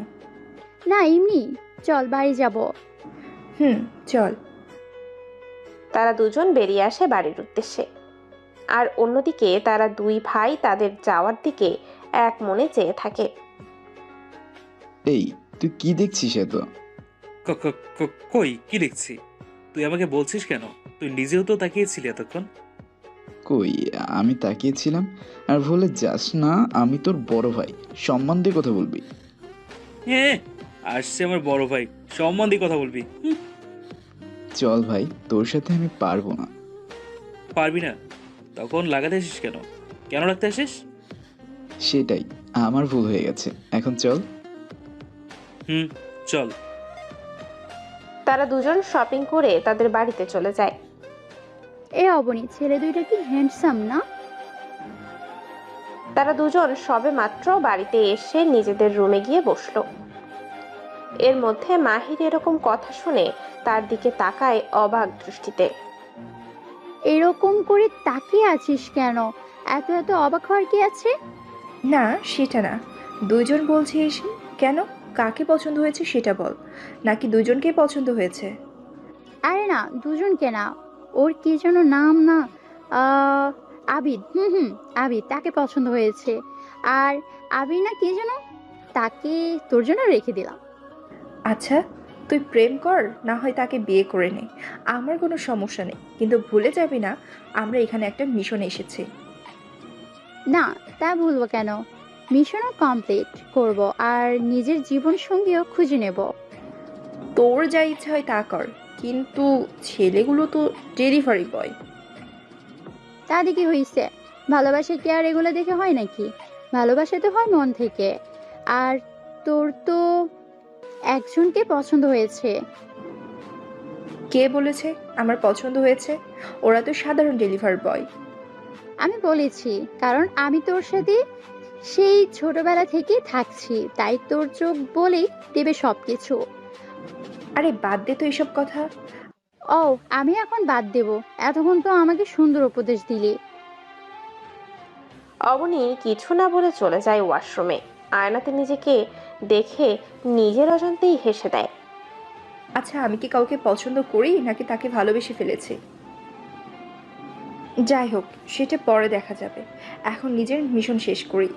না এমনি, চল বাড়ি যাব। চল। তারা দুজন বেরিয়ে আসে বাড়ির উদ্দেশ্যে। আর অন্যদিকে তারা দুই ভাই তাদের যাওয়ার দিকে এক মনে চেয়ে থাকে। এই তুই কি দেখছিস এত? কই কি দেখছি? তুই আমাকে বলছিস কেন? তুই নিজেও তো তাকিয়েছিলি এতক্ষণ। কই, আমি তাকিয়েছিলাম? আর ভুলে যাস না, আমি তোর বড় ভাই, সম্মান দিয়ে কথা বলবি। হ্যাঁ, আসছে আমার বড় ভাই, সম্মান দিয়ে কথা বলবি? চল ভাই, তোর সাথে আমি পারবো না। পারবি না? তখন লাগাতে আসিস কেন? কেন রাখতে আসিস? সেটাই আমার ভুল হয়ে গেছে, এখন চল। চল। তারা দুজন শপিং করে তাদের বাড়িতে চলে যায়। এ অবনী, ছেলে দুইটা কি হ্যান্ডসাম না? তারা দুজন সবে মাত্র বাড়িতে এসে নিজেদের রুমে গিয়ে বসলো। এর মধ্যে মাহির এরকম কথা শুনে তার দিকে তাকায় অবাক দৃষ্টিতে। এরকম করে তাকিয়ে আছিস কেন? এত এত অবাক হওয়ার কি আছে? না সেটা না, দুজন বলছিস কেন? কাকে পছন্দ হয়েছে সেটা বল, নাকি দুজনকেই পছন্দ হয়েছে? আরে না, দুজনকে না, ওর কি যেন নাম না, আবিদ। আবিদ, তাকে পছন্দ হয়েছে। আর আবির না কি যেন, তাকে তোর জন্য রেখে দিলাম। আচ্ছা, তুই প্রেম কর, না হয় তাকে বিয়ে করে নে, আমার কোনো সমস্যা নেই, কিন্তু ভুলে যাবি না আমরা এখানে একটা মিশনে এসেছি। না, তা ভুলবো কেন? মিশনও কমপ্লিট করব, আর নিজের জীবন সঙ্গীও খুঁজে নেব। তোর যা ইচ্ছা হয় তা কর, কিন্তু ছেলেগুলো তো ডেলিভারি বয়। তা দেখি হয়েছে, ভালোবাসা কি আর এগুলো দেখে হয় নাকি? ভালোবাসা তো হয় মন থেকে। আর তোর তো একজনকে পছন্দ হয়েছে। কে বলেছে আমার পছন্দ হয়েছে? ওরা তো সাধারণ ডেলিভারি বয়। আমি বলেছি, কারণ আমি তোর সাথে সেই ছোটবেলা থেকেই থাকছি, তাই তোর চোখ বলেই দেবে সবকিছু। আরে বাদ দে তো এসব কথা। ও, আমি এখন বাদ দেব? এতক্ষণ তো আমাকে সুন্দর উপদেশ দিলি। অবনী কিছু না বলে চলে যায় ওয়াশরুমে। আয়নাতে নিজেকে দেখে নিজের অজান্তেই হেসে দেয়। আচ্ছা, আমি কি কাউকে পছন্দ করি নাকি তাকে ভালোবেসে ফেলেছি? যাই হোক, সেটা পরে দেখা যাবে। এখন নিজের মিশন শেষ করি।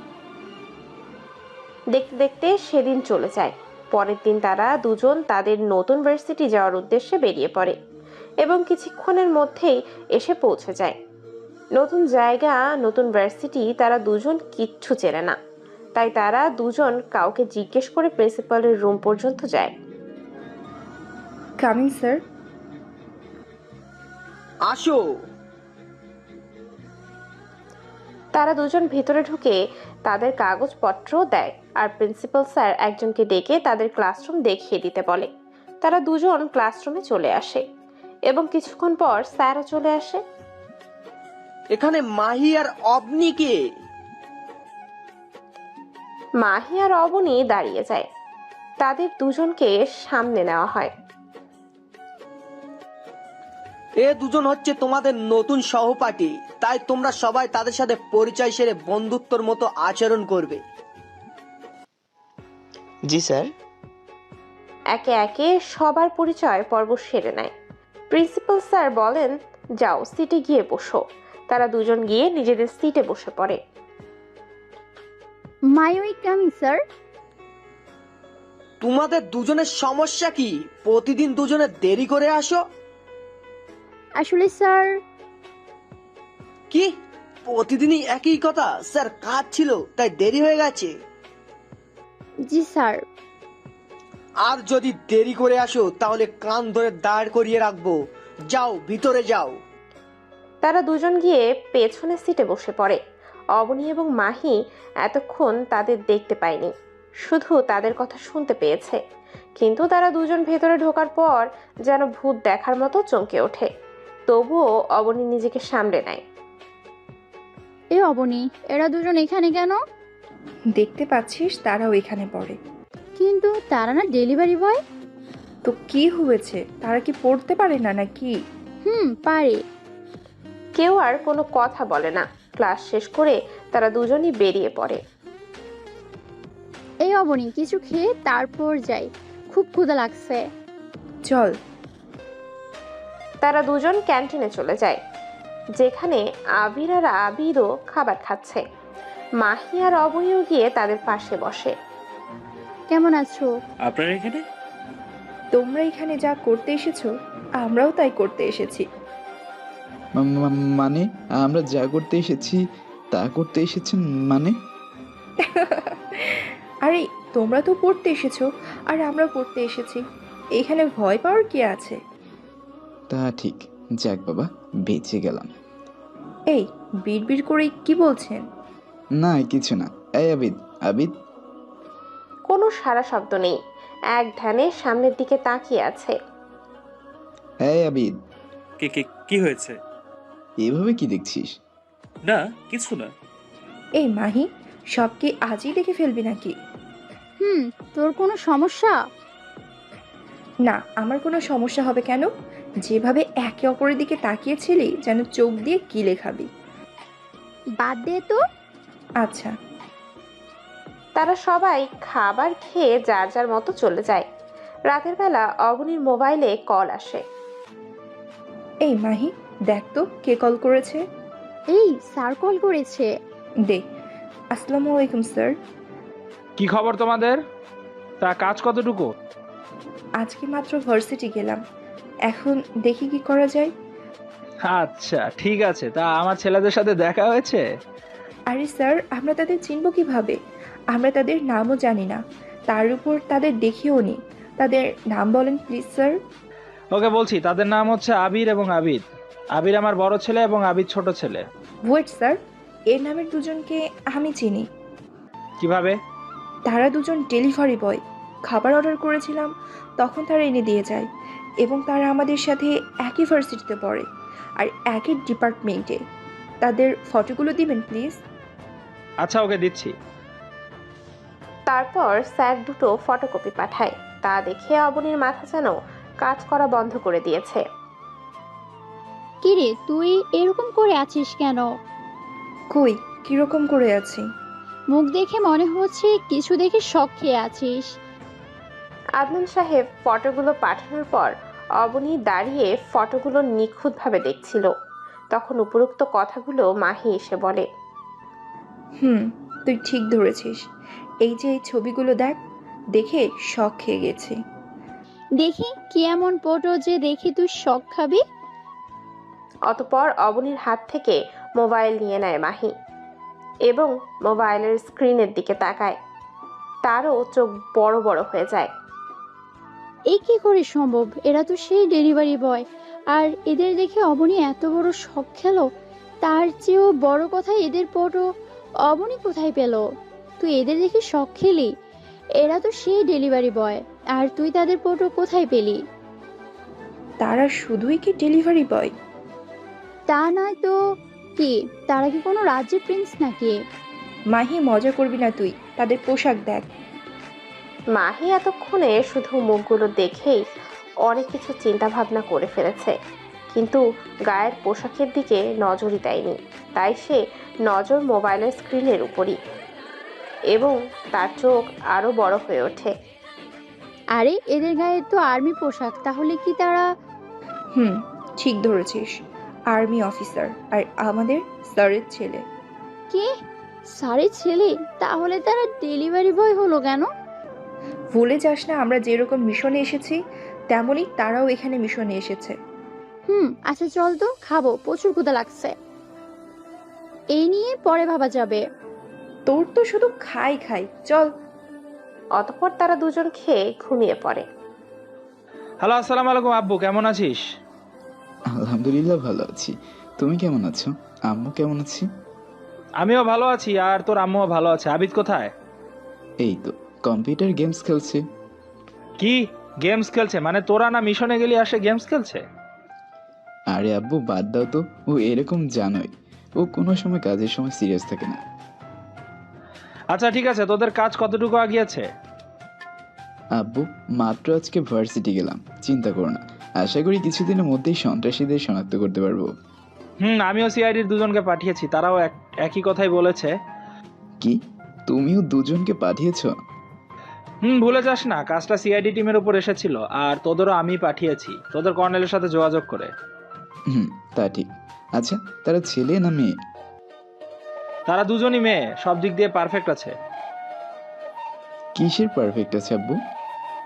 দেখতে দেখতে সেদিন চলে যায়। পরের দিন তারা দুজন তাদের নতুন ভার্সিটি যাওয়ার উদ্দেশ্যে বেরিয়ে পড়ে এবং কিছুক্ষণের মধ্যেই এসে পৌঁছে যায়। নতুন জায়গা, নতুন ভার্সিটি, তারা দুজন কিচ্ছু চেনে না। তাই তারা দুজন কাউকে জিজ্ঞেস করে প্রিন্সিপালের রুম পর্যন্ত যায়। Coming sir. আসো। তারা দুজন ভিতরে ঢুকে তাদের কাগজপত্র দেয় আর প্রিন্সিপাল স্যার একজনকে ডেকে তাদের ক্লাসরুম দেখিয়ে দিতে বলে। তারা দুজন ক্লাসরুমে চলে আসে এবং কিছুক্ষণ পর স্যারও চলে আসে। এখানে মাহি আর অবনি কে? মাহি আর অবনী দাঁড়িয়ে যায়। তাদের দুজনকে সামনে নেওয়া হয়। এ দুজন হচ্ছে তোমাদের নতুন সহপাঠী, তাই তোমরা সবাই তাদের সাথে পরিচয় সেরে বন্ধুত্বর মতো আচরণ করবে। জি স্যার। একে একে সবার পরিচয় পর্ব সেরে নেয়। প্রিন্সিপাল স্যার বলেন, যাও সিটে গিয়ে বসো। তারা দুজন গিয়ে নিজেদের সিটে বসে পড়ে। মাই উই কামিং স্যার। তোমাদের দুজনের সমস্যা কি? প্রতিদিন দুজনে দেরি করে আসো। আসলে স্যার। কি? প্রতিদিনই একই কথা? স্যার কাজ ছিল তাই দেরি হয়ে গেছে। জি স্যার। আর যদি দেরি করে আসো তাহলে কান ধরে দাঁড় করিয়ে রাখবো। যাও ভিতরে যাও। তারা দুজন গিয়ে পেছনের সিটে বসে পড়ে। অবনী এবং মাহি এতক্ষণ তাদের দেখতে পায়নি, শুধু তাদের কথা শুনতে পেয়েছে। কিন্তু তারা দুজন ভেতরে ঢোকার পর যেন ভূত দেখার মতো চমকে ওঠে। তবুও অবনী নিজেকে সামলে নেয়। এ অবনী, এরা দুজন এখানে কেন? দেখতে পাচ্ছিস তারাও এখানে পড়ে। কিন্তু তারা না ডেলিভারি বয়। তো কি হয়েছে? তারা কি পড়তে পারে না নাকি? পারে। কেউ আর কোনো কথা বলে না। ক্লাস শেষ করে তারা দুজনই বেরিয়ে পড়ে। এই অবনী, কিছু খেয়ে তারপর যাই, খুব ক্ষুধা লাগছে। চল। তারা দুজন ক্যান্টিনে চলে যায়, যেখানে আবির আর আবিরও খাবার খাচ্ছে। মাহি আর অবনীও গিয়ে তাদের পাশে বসে। কেমন আছো? আপনারা এখানে? তোমরা এখানে যা করতে এসেছো আমরাও তাই করতে এসেছি। মানে আমরা যা করতে এসেছি তা করতে এসেছেন মানে? আরে তোমরা তো পড়তে এসেছো আর আমরা পড়তে এসেছি, এখানে ভয় পাওয়ার কি আছে? তা ঠিক। যাক বাবা, বেঁচে গেলাম। এই বিড়বিড় করে কি বলছেন? না কিছু না। এই আবিদ, আবিদ। কোনো সারা শব্দ নেই। এক ধ্যানে সামনের দিকে তাকিয়ে আছে। এই আবিদ। কি হয়েছে? এভাবে কি দেখছিস? না কিছু না। এই মাহি, সব কি আজই দেখে ফেলবি নাকি? তোর কোনো সমস্যা? না, আমার কোনো সমস্যা হবে কেন? যেভাবে একে অপরের দিকে তাকিয়েছিলি যেন চোখ দিয়ে গিলে খাবি। বাদ দে তো। আচ্ছা। তারা সবাই খাবার খেয়ে যার যার মতো চলে যায়। রাতের বেলা অবনীর মোবাইলে কল আসে। এই মাহি, দেখ তো কে কল করেছে। এই স্যার কল করেছে। দে। আসসালামু আলাইকুম স্যার। কি খবর তোমাদের? তা কাজ কতটুকু? আজকে মাত্র ভার্সিটি গেলাম, এখন দেখি কি করা যায়। আচ্ছা ঠিক আছে, তা আমার ছেলেদের সাথে দেখা হয়েছে? আরে স্যার, আমরা তাদের চিনব কিভাবে? আমরা তাদের নামও জানি না, তার উপর তাদের দেখিও নি। তাদের নাম বলেন প্লিজ স্যার। ওকে বলছি, তাদের নাম হচ্ছে আবির এবং আবিদ। আবির আমার বড় ছেলে এবং আবিদ ছোট ছেলে। ওয়েট স্যার, এর নামের দুজনকে আমি চিনি। কিভাবে? তারা দুজন ডেলিভারি বয়। খাবার অর্ডার করেছিলাম, তখন তারা এনে দিয়ে যায় এবং তারা আমাদের সাথে একই ভার্সিটিতে পড়ে আর একই ডিপার্টমেন্টে। তাদের ফটোগুলো দিবেন প্লিজ। আচ্ছা ওকে দিচ্ছি। তারপর স্যার দুটো ফটোকপি পাঠায়। তা দেখে অবনীর মাথা যেন কাজ করা বন্ধ করে দিয়েছে। কিরে, তুই এরকম করে আছিস কেন? কই, কিরকম করে আছি? মুখ দেখে মনে হচ্ছে কিছু দেখে শক খেয়ে আছিস। আদনান সাহেব ফটোগুলো পাঠানোর পর অবনী দাঁড়িয়ে ফটোগুলো নিখুঁতভাবে দেখছিল। তখন উপরোক্ত কথাগুলো মাহি এসে বলে। তুই ঠিক ধরেছিস। এই যে এই ছবিগুলো দেখ, দেখে শখ খেয়ে গেছি। দেখি কি এমন ফটো যে দেখি তুই শখ খাবি। অতঃপর অবনীর হাত থেকে মোবাইল নিয়ে নেয় মাহি এবং মোবাইলের স্ক্রিনের দিকে তাকায়। তারও চোখ বড় বড় হয়ে যায়। এই কি করে সম্ভব? এরা তো সেই ডেলিভারি বয়, আর এদের দেখে অবনী এত বড় শখ খেলো। তার চেয়েও বড় কথা, এদের ফটো অবনী কোথায় পেল? তুই এদের দেখে শখ খেলি? এরা তো সেই ডেলিভারি বয়, আর তুই তাদের ফটো কোথায় পেলি? তারা শুধুই কি ডেলিভারি বয়? তা নয় তো কি, তারা কি কোনো রাজ্যের প্রিন্স নাকি? মাহি, মজা করবি না তুই। তাদের পোশাক দেখ। মাহি এতক্ষণে শুধু মুখগুলো দেখেই অনেক কিছু চিন্তা ভাবনা করে ফেলেছে, কিন্তু গায়ের পোশাকের দিকে নজরই দেয়নি। তাই সে নজর মোবাইলের স্ক্রিনের উপরই, এবং তার চোখ আরো বড় হয়ে ওঠে। আরে এদের গায়ে তো আর্মি পোশাক, তাহলে কি তারা? ঠিক ধরেছিস, আর্মি অফিসার, আর আমাদের স্যারের ছেলে। কে? স্যারের ছেলে? তাহলে তারা ডেলিভারি বয় হলো কেন? ভুলে যাস না, আমরা যেরকম মিশনে এসেছি তেমনই তারাও এখানে মিশনে এসেছে। আচ্ছা চল তো, খাবো, প্রচুর ক্ষুধা লাগছে। এই নিয়ে পরে ভাবা যাবে। তোর তো শুধু খাই খাই, চল। অতঃপর তারা দুজন খেয়ে ঘুমিয়ে পড়ে। হ্যালো, আসসালামু আলাইকুম আব্বু, কেমন আছিস? আলহামদুলিল্লাহ ভালো আছি। তুমি কেমন আছো? আম্মু কেমন আছি? আমিও ভালো আছি, আর তোর আম্মুও ভালো আছে। আবিদ কোথায়? এই তো কম্পিউটার গেমস খেলছে। কি গেমস খেলছে? মানে তোরা না মিশনে গেলি আসে গেমস খেলছে? আরে আব্বু বাদ দাও তো, ও এরকম জানোই, ও কোনো সময় কাজের সময় সিরিয়াস থাকে না। আচ্ছা ঠিক আছে, তোদের কাজ কতটুকু আগিয়েছে? আব্বু মাত্র আজকে ভার্সিটি গেলাম, চিন্তা করো না, আশা করি কিছুদিনের মধ্যেই সন্ত্রাসীদের শনাক্ত করতে পারবো। আমিও সিআইডির দুজনকে পাঠিয়েছি, তারাও একই কথাই বলেছে। কি, তুমিও দুজনকে পাঠিয়েছো? ভুলে যাস না, কাজটা সিআইডি টিমের উপর এসেছিল, আর তোদেরও আমি পাঠিয়েছি, তোদের কর্নেলের সাথে যোগাযোগ করে। তা ঠিক। আচ্ছা, তারা ছেলে না মেয়ে? তারা দুজনই মেয়ে, সব দিক দিয়ে পারফেক্ট আছে। কিসের পারফেক্ট আছে আব্বু?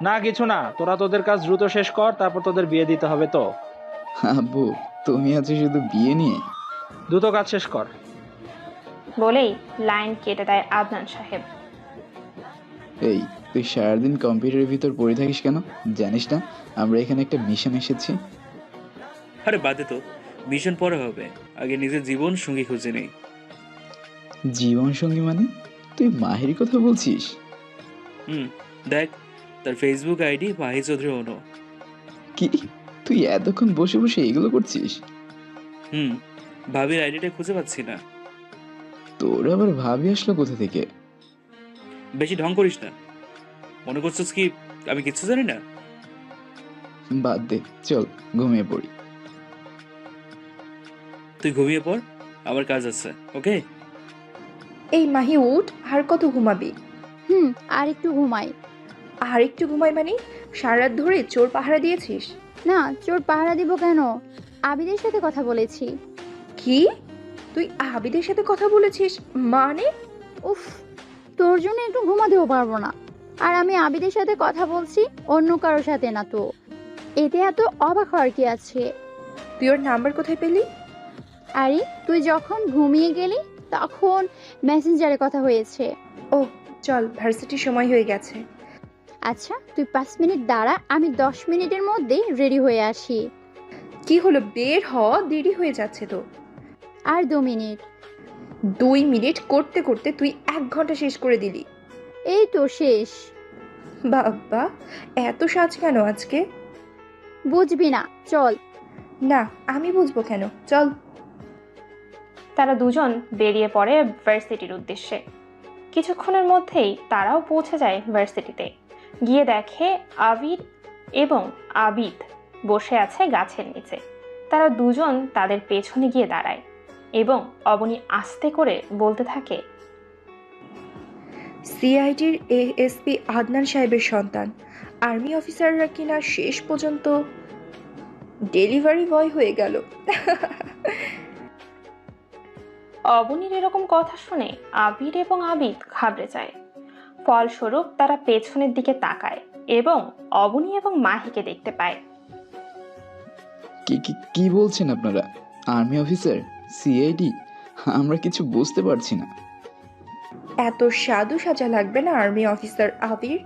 না কিছু না, তোরা তোদের কাজ দ্রুত শেষ কর, তারপর তোদের বিয়ে দিতে হবে। তো আব্বু তুমি আছো শুধু বিয়ে নিয়ে? দ্রুত কাজ শেষ কর। বলেই লাইন কেটে দেয় আদনান সাহেব। এই, তুই সারাদিন কম্পিউটারের ভিতর পড়ে থাকিস কেন? জানিস না আমরা এখানে একটা মিশন এসেছি? আরে বাদে তো, মিশন পরে হবে, আগে নিজের জীবন সঙ্গী খুঁজে নেই। জীবন সঙ্গী মানে? তুই মাহির কথা বলছিস? দেখ, তার ফেসবুক আইডি মাহি চৌধুরী অনু। কি, তুই এতক্ষণ বসে বসে এগুলো করছিস? ভাবির আইডিটা খুঁজে পাচ্ছি না। তোর আবার ভাবি আসলো কোথা থেকে? বেশি ঢং করিস না, মনে করছিস কি আমি কিচ্ছু জানি না? বাদ দে, চল ঘুমিয়ে পড়ি। তুই ঘুমিয়ে পড়, আমার কাজ আছে। ওকে? এই মাহি উঠ, আর কত ঘুমাবি? আর একটু ঘুমাই। আর একটু ঘুমাই মানে? সারা রাত ধরে চোর পাহারা দিয়েছিস? না, চোর পাহারা দিব কেন? আবিদের সাথে কথা বলেছি। কি, তুই আবিদের সাথে কথা বলেছিস? মানে? উফ, তোর জন্য একটু ঘুমাতেও পারবো না। আর আমি আবিদের সাথে কথা বলছি, অন্য কারোর সাথে না তো। এতে এত অবাক হওয়ার কি আছে? তুই ওর নাম্বার কোথায় পেলি? আরে তুই যখন ঘুমিয়ে গেলি তখন মেসেঞ্জারে কথা হয়েছে। ও চল, ভার্সিটির সময় হয়ে গেছে। আচ্ছা তুই 5 মিনিট দাঁড়া, আমি 10 মিনিটের মধ্যেই রেডি হয়ে আসি। কি হলো, বের হ, দেরি হয়ে যাচ্ছে তো। আর 2 মিনিট। 2 মিনিট করতে করতে তুই 1 ঘন্টা শেষ করে দিলি। এই তো শেষ। বাবা, এত সাজ কেন আজকে? বুঝবি না, চল। না, আমি বুঝবো কেন, চল। তারা দুজন বেরিয়ে পড়ে ভার্সিটির উদ্দেশ্যে। কিছুক্ষণের মধ্যেই তারাও পৌঁছে যায় ভার্সিটিতে। গিয়ে দেখে আবির এবং আবিদ বসে আছে গাছের নিচে। তারা দুজন তাদের পেছনে গিয়ে দাঁড়ায় এবং অবনী আস্তে করে বলতে থাকে, সিআইডির এএসপি আদনান সাহেবের সন্তান। আর্মি অফিসাররা কিনা শেষ পর্যন্ত ডেলিভারি বয় হয়ে গেল। অবনীর এরকম কথা শুনে আবির এবং আবিদ ঘাবড়ে যায়। ফলস্বরূপ তারা পেছনের দিকে তাকায় এবং অবনী এবং মাহিকে দেখতে পায়। কি কি কি বলছেন আপনারা? Army officer, CID? আমরা কিছু বুঝতে পারছি না। এত সাধু সাজা লাগবে না আর্মি অফিসার আবির,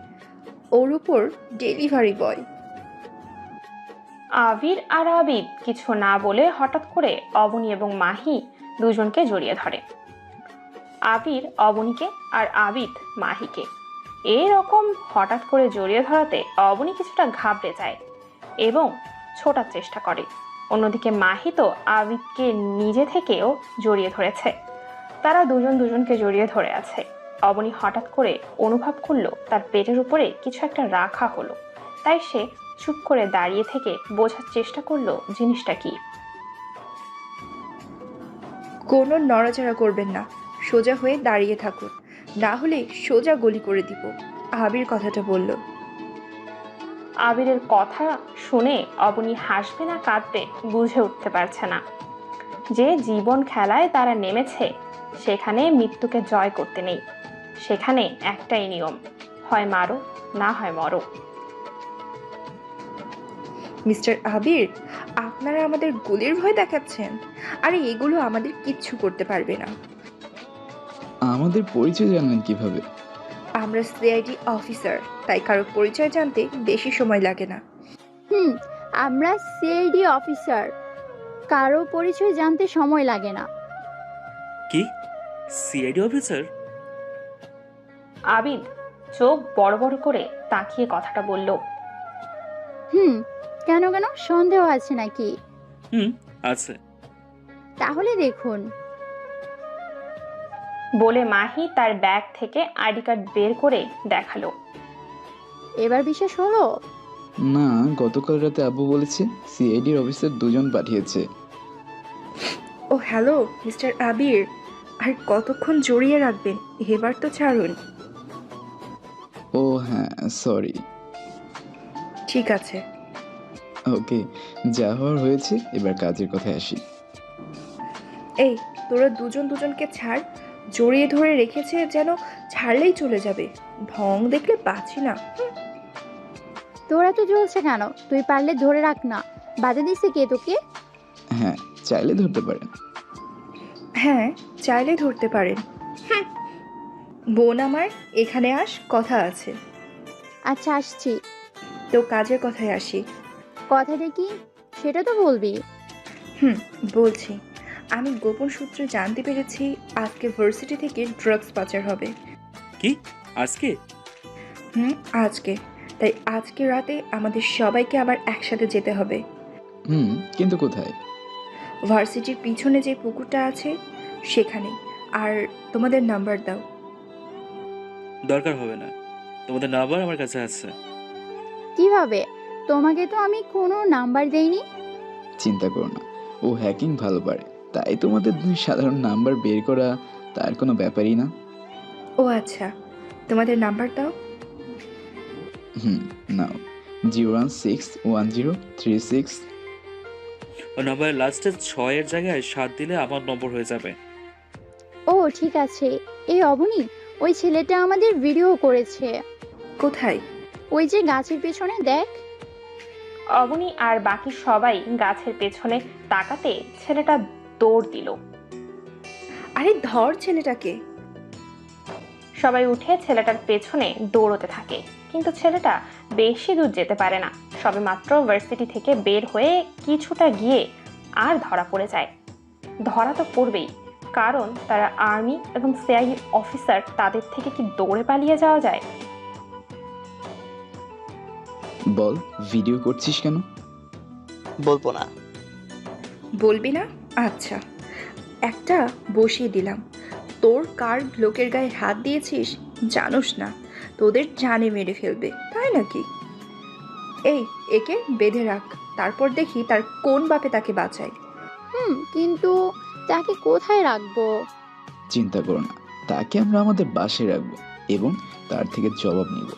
ওর উপর ডেলিভারি বয়। আবির আর আবিদ কিছু না বলে হঠাৎ করে অবনী এবং মাহি দুজনকে জড়িয়ে ধরে। আবির অবনীকে আর আবিদ মাহিকে এরকম হঠাৎ করে জড়িয়ে ধরাতে অবনী কিছুটা ঘাবড়ে যায় এবং ছোটার চেষ্টা করে। অন্যদিকে মাহি তো আবিদকে নিজে থেকেও জড়িয়ে ধরেছে। তারা দুজন দুজনকে জড়িয়ে ধরে আছে। অবনী হঠাৎ করে অনুভব করলো তার পেটের উপরে কিছু একটা রাখা হলো। তাই সে চুপ করে দাঁড়িয়ে থেকে বোঝার চেষ্টা করলো জিনিসটা কি। কোনো নড়াচড়া করবেন না, সোজা হয়ে দাঁড়িয়ে থাকুন, না হলে সোজা গুলি করে দিব। আবির কথাটা বলল। আবিরের কথা শুনে অবনী হাসবে না কাঁদবে বুঝে উঠতে পারছে না। যে জীবন খেলায় তারা নেমেছে সেখানে মৃত্যুকে জয় করতে নেই। সেখানে একটাই নিয়ম, হয় মারো না হয় মরো। মিস্টার আবির, আপনারা আমাদের গুলির ভয় দেখাচ্ছেন? আরে এগুলো আমাদের কিচ্ছু করতে পারবে না। আমাদের পরিচয় জানলেন কিভাবে? আমরা সিআইডি অফিসার, তাই কারো পরিচয় জানতে বেশি সময় লাগে না। আমরা সিআইডি অফিসার, কারো পরিচয় জানতে সময় লাগে না। কি? CID officer? আবিদ চোখ বড় বড় করে তাকিয়ে কথাটা বলল। কেন কেন সন্দেহ আছে নাকি? আছে। তাহলে দেখুন। বলে মাহি তার ব্যাগ থেকে আইডি কার্ড বের করে দেখালো। এবার বিশ্বাস হলো? না, গতকাল রাতে আব্বু বলেছে সিআইডির অফিসার দুজন পাঠিয়েছে। ও হ্যালো মিস্টার আবির, আর কতক্ষণ জড়িয়ে রাখবেন? এবার তো ছাড়ুন। ও হ্যাঁ, সরি। ঠিক আছে। ওকে, যা হওয়ার হয়েছে, এবার কাজের কথায় আসি। এই তোরা দুজন দুজনকে ছাড়, জড়িয়ে ধরে রেখেছে যেন ছাড়লেই চলে যাবে। ঢং দেখলে বাঁচি না। তোরা তো জ্বলছে কেন? তুই পারলে ধরে রাখ না। বাধা দিছে কে তোকে? হ্যাঁ, চাইলে ধরতে পারেন। হ্যাঁ, চাইলে ধরতে পারেন। বোন আমার, এখানে আস, কথা আছে। আচ্ছা আসছি। তো কাজের কথায় আসি। কথাটা কি সেটা তো বলবি। বলছি। আমি গোপন সূত্রে জানতে পেরেছি আজকে ভার্সিটি থেকে ড্রাগস পাচার হবে। কি? আজকে? আজকে। তাই আজকে রাতে আমাদের সবাইকে আবার একসাথে যেতে হবে। কিন্তু কোথায়? ভার্সিটির পিছনে যে পুকুরটা আছে সেখানে। আর তোমাদের নাম্বার দাও। দরকার হবে না, তোমাদের নাম্বার আমার কাছে আছে। কিভাবে? তোমাকে তো আমি কোনো নাম্বার দেইনি। চিন্তা করো না, ও হ্যাকিং ভালো পারে, তাই তোমাদের সাধারণ নাম্বার বের করা তার কোনো ব্যাপারই না। ও আচ্ছা, তোমাদের নাম্বার দাও। নাও, 0161036। ও নাম্বারের লাস্টে 6 এর জায়গায় 7 দিলে আমার নম্বর হয়ে যাবে। ও ঠিক আছে। এই অবনী, ওই ছেলেটা আমাদের ভিডিও করেছে। কোথায়? ওই যে গাছের পেছনে দেখ। অবনী আর বাকি সবাই গাছের পেছনে তাকাতে ছেলেটা দৌড় দিল। আরে ধর ছেলেটাকে। সবাই উঠে ছেলেটার পেছনে দৌড়তে থাকে, কিন্তু ছেলেটা বেশি দূর যেতে পারে না। সবে মাত্র ভার্সিটি থেকে বের হয়ে কিছুটা গিয়ে আর ধরা পড়ে যায়। ধরা তো পড়বেই, কারণ তারা আর্মি এবং সিআইডি অফিসার, তাদের থেকে কি দৌড়ে পালিয়ে যাওয়া যায়? বল, ভিডিও করছিস কেন? বলবো না। বলবি না? আচ্ছা, একটা বসিয়ে দিলাম। তোর কার লোকের গায়ে হাত দিয়েছিস জানোস না, তোদের জানে মেরে ফেলবে, তাই নাকি? এই একে বেঁধে রাখ, তারপর দেখি তার কোন বাপে তাকে বাঁচায়। কিন্তু তাকে কোথায় রাখবো? চিন্তা করো না, তাকে আমরা আমাদের বাসায় রাখবো এবং তার থেকে জবাব নিব।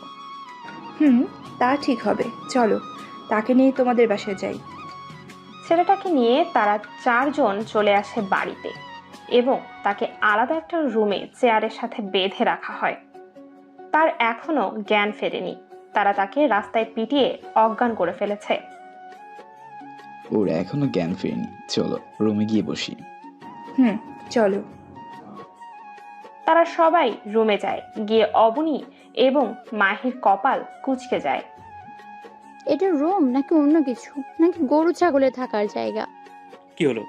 তা ঠিক হবে। চলো তাকে নিয়ে তোমাদের বাসায় যাই। ছেলেটাকে নিয়ে তারা 4 জন চলে আসে বাড়িতে। এবং তাকে আলাদা একটা রুমে চেয়ারের সাথে বেঁধে রাখা হয়। তার এখনো জ্ঞান ফেরেনি। তারা তাকে রাস্তায় পিটিয়ে অজ্ঞান করে ফেলেছে। ওর এখনো জ্ঞান ফেরেনি, চলো রুমে গিয়ে বসি। হুম, চলো। তারা সবাই রুমে যায়। গিয়ে অবনী এবং মাহির কপাল কুঁচকে যায়। এটা রুম নাকি অন্য কিছু, নাকি গরু ছাগলের থাকার জায়গা? কি হলো,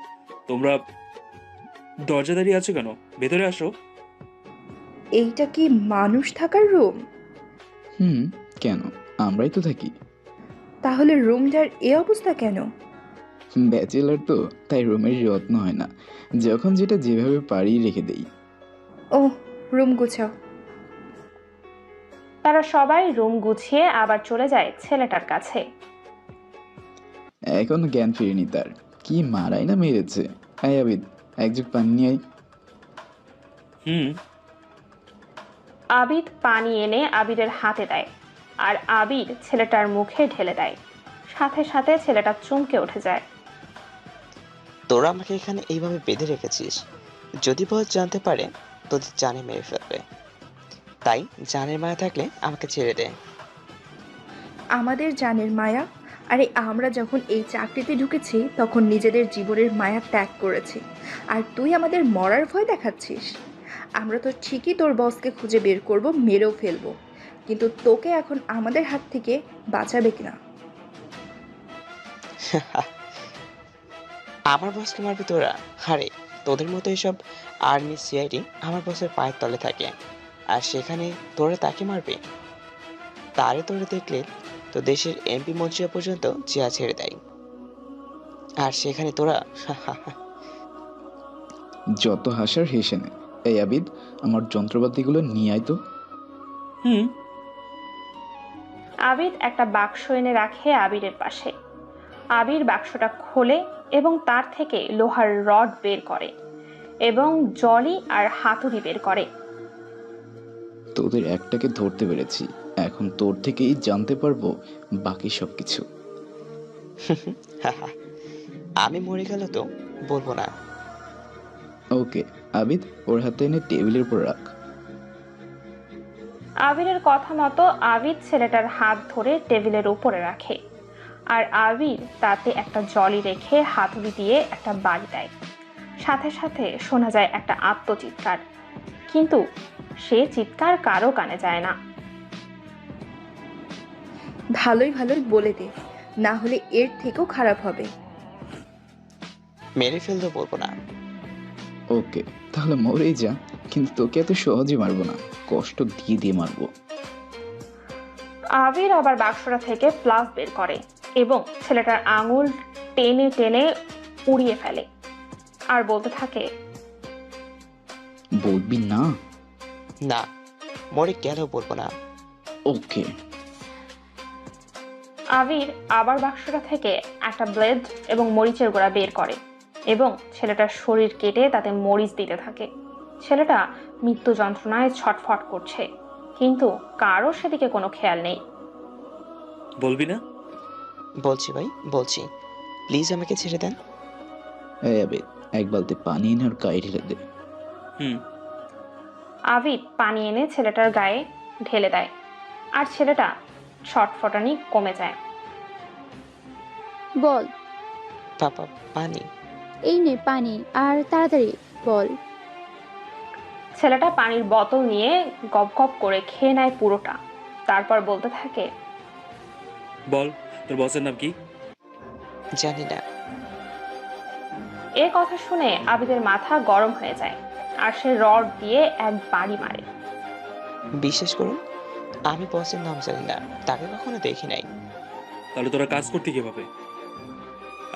তোমরা দরজা দাঁড়িয়ে আছো কেন? ভেতরে আসো। এইটা কি মানুষ থাকার রুম? হুম, কেন? আমরাই তো থাকি। তাহলে রুমটার এ অবস্থা কেন? ব্যাচেলার তো, তাই রুমের যত্ন হয় না, যখন যেটা যেভাবে পারি রেখে দেই। ও, রুম গুছাও। তারা সবাই রুম গুছিয়ে আবার চলে যায় ছেলেটার কাছে। এখনো জ্ঞান ফেরেনি তার। কি মারাই না মেরেছে। আয় আবিদ, এক যুগ পানি নিয়ে আয়। হুম। আবিদ পানি এনে আবিরের হাতে দেয়, আর আবির ছেলেটার মুখে ঢেলে দেয়। সাথে সাথে ছেলেটা চমকে উঠে যায়। তোরা আমাকে এখানে এইভাবে বেঁধে রেখেছিস, যদি বস জানতে পারে তোদের জানে মেরে ফেলবে। তাই জানের মায়া থাকলে আমাকে ছেড়ে দে। আমাদের জানের মায়া? আরে আমরা যখন এই চাকরিতে ঢুকেছি তখন নিজেদের জীবনের মায়া ত্যাগ করেছি, আর তুই আমাদের মরার ভয় দেখাচ্ছিস? আমরা তো ঠিকই তোর বসকে খুঁজে বের করব, মেরেও ফেলবো, কিন্তু তোকে এখন আমাদের হাত থেকে বাঁচাবে কিনা? আমার বসকে মারবি তোরা? আরে তোদের মতো এসব আর্মি সিআইডি আমার বসের পায়ের তলে থাকে, আর সেখানে তোরা তাকে মারবি? তারে তোরা দেখলে তো দেশের এমপি মন্ত্রীরা পর্যন্ত চেয়া ছেড়ে দেয়, আর সেখানে তোরা যত হাসার হেসে নে। এই আবিদ, আমার যন্ত্রপাতিগুলো নিয়ে আয় তো। হুম। আবিদ একটা বাক্স এনে রাখে আবিরের পাশে। আবির বাক্সটা খোলে এবং তার থেকে লোহার রড বের করে এবং জলি আর হাতুড়ি বের করে। তোদের একটাকে ধরতে পেরেছি, এখন তোর থেকেই জানতে পারবো বাকি সবকিছু। আমি মরে গেল তো বলবো না। ওকে আবিদ, ওর হাতে এনে টেবিলের উপর রাখ। আবিরের কথা মতো আবির ছেলেটার হাত ধরে টেবিলের উপরে রাখে, আর আবির তাতে একটা জলি রেখে হাতুড়ি দিয়ে একটা বাড়ি দেয়। সাথে সাথে শোনা যায় একটা আত্মচিৎকার, কিন্তু সে চিৎকার কারো কানে যায় না। ভালোই ভালোই বলে দে, না হলে এর থেকেও খারাপ হবে। মেরে ফেলতে বলবো না। ওকে, তাহলে মরেই যা, কিন্তু তোকে এত সহজে মারবো না, কষ্ট দিয়ে দিয়ে মারবো। আবির আবার বাক্সটা থেকে প্লাস বের করে এবং ছেলেটার আঙুল টেনে টেনে উড়িয়ে ফেলে, আর বলতে থাকে, বলবি না? না, মরে গেলেও বলবো না। ওকে। আবির আবার বাক্সটা থেকে একটা ব্লেড এবং মরিচের গোড়া বের করে এবং ছেলেটার শরীর কেটে তাতে মরিচ দিতে থাকে। ছেলেটা মৃত্যু যন্ত্রণায় ছটফট করছে, কিন্তু কারো সেদিকে কোনো খেয়াল নেই। বলবি না? বলছি ভাই, বলছি, প্লিজ আমাকে ছেড়ে দেন। এই আবিদ, এক বালতি পানি এনে ওর গায়ে ঢেলে দে। হুম। আবিদ পানি এনে ছেলেটার গায়ে ঢেলে দেয়, আর ছেলেটা ছটফটানি কমে যায়। বল। পাপা, পানি। এই নে পানি, আর তাড়াতাড়ি বল। ছেলেটা পানির বোতল নিয়ে গপ গপ করে খেয়ে নেয় পুরোটা, তারপর বলতে থাকে, বল, তোর বসের নাম কি? জানি না। এ কথা শুনে আবিদের মাথা গরম হয়ে যায়, আর সে রড দিয়ে এক বাড়ি মারে। বিশ্বাস করুন, আমি বসের নাম জানি না, তাকে কখনো দেখি নাই। তাহলে তোরা কাজ করতে কিভাবে?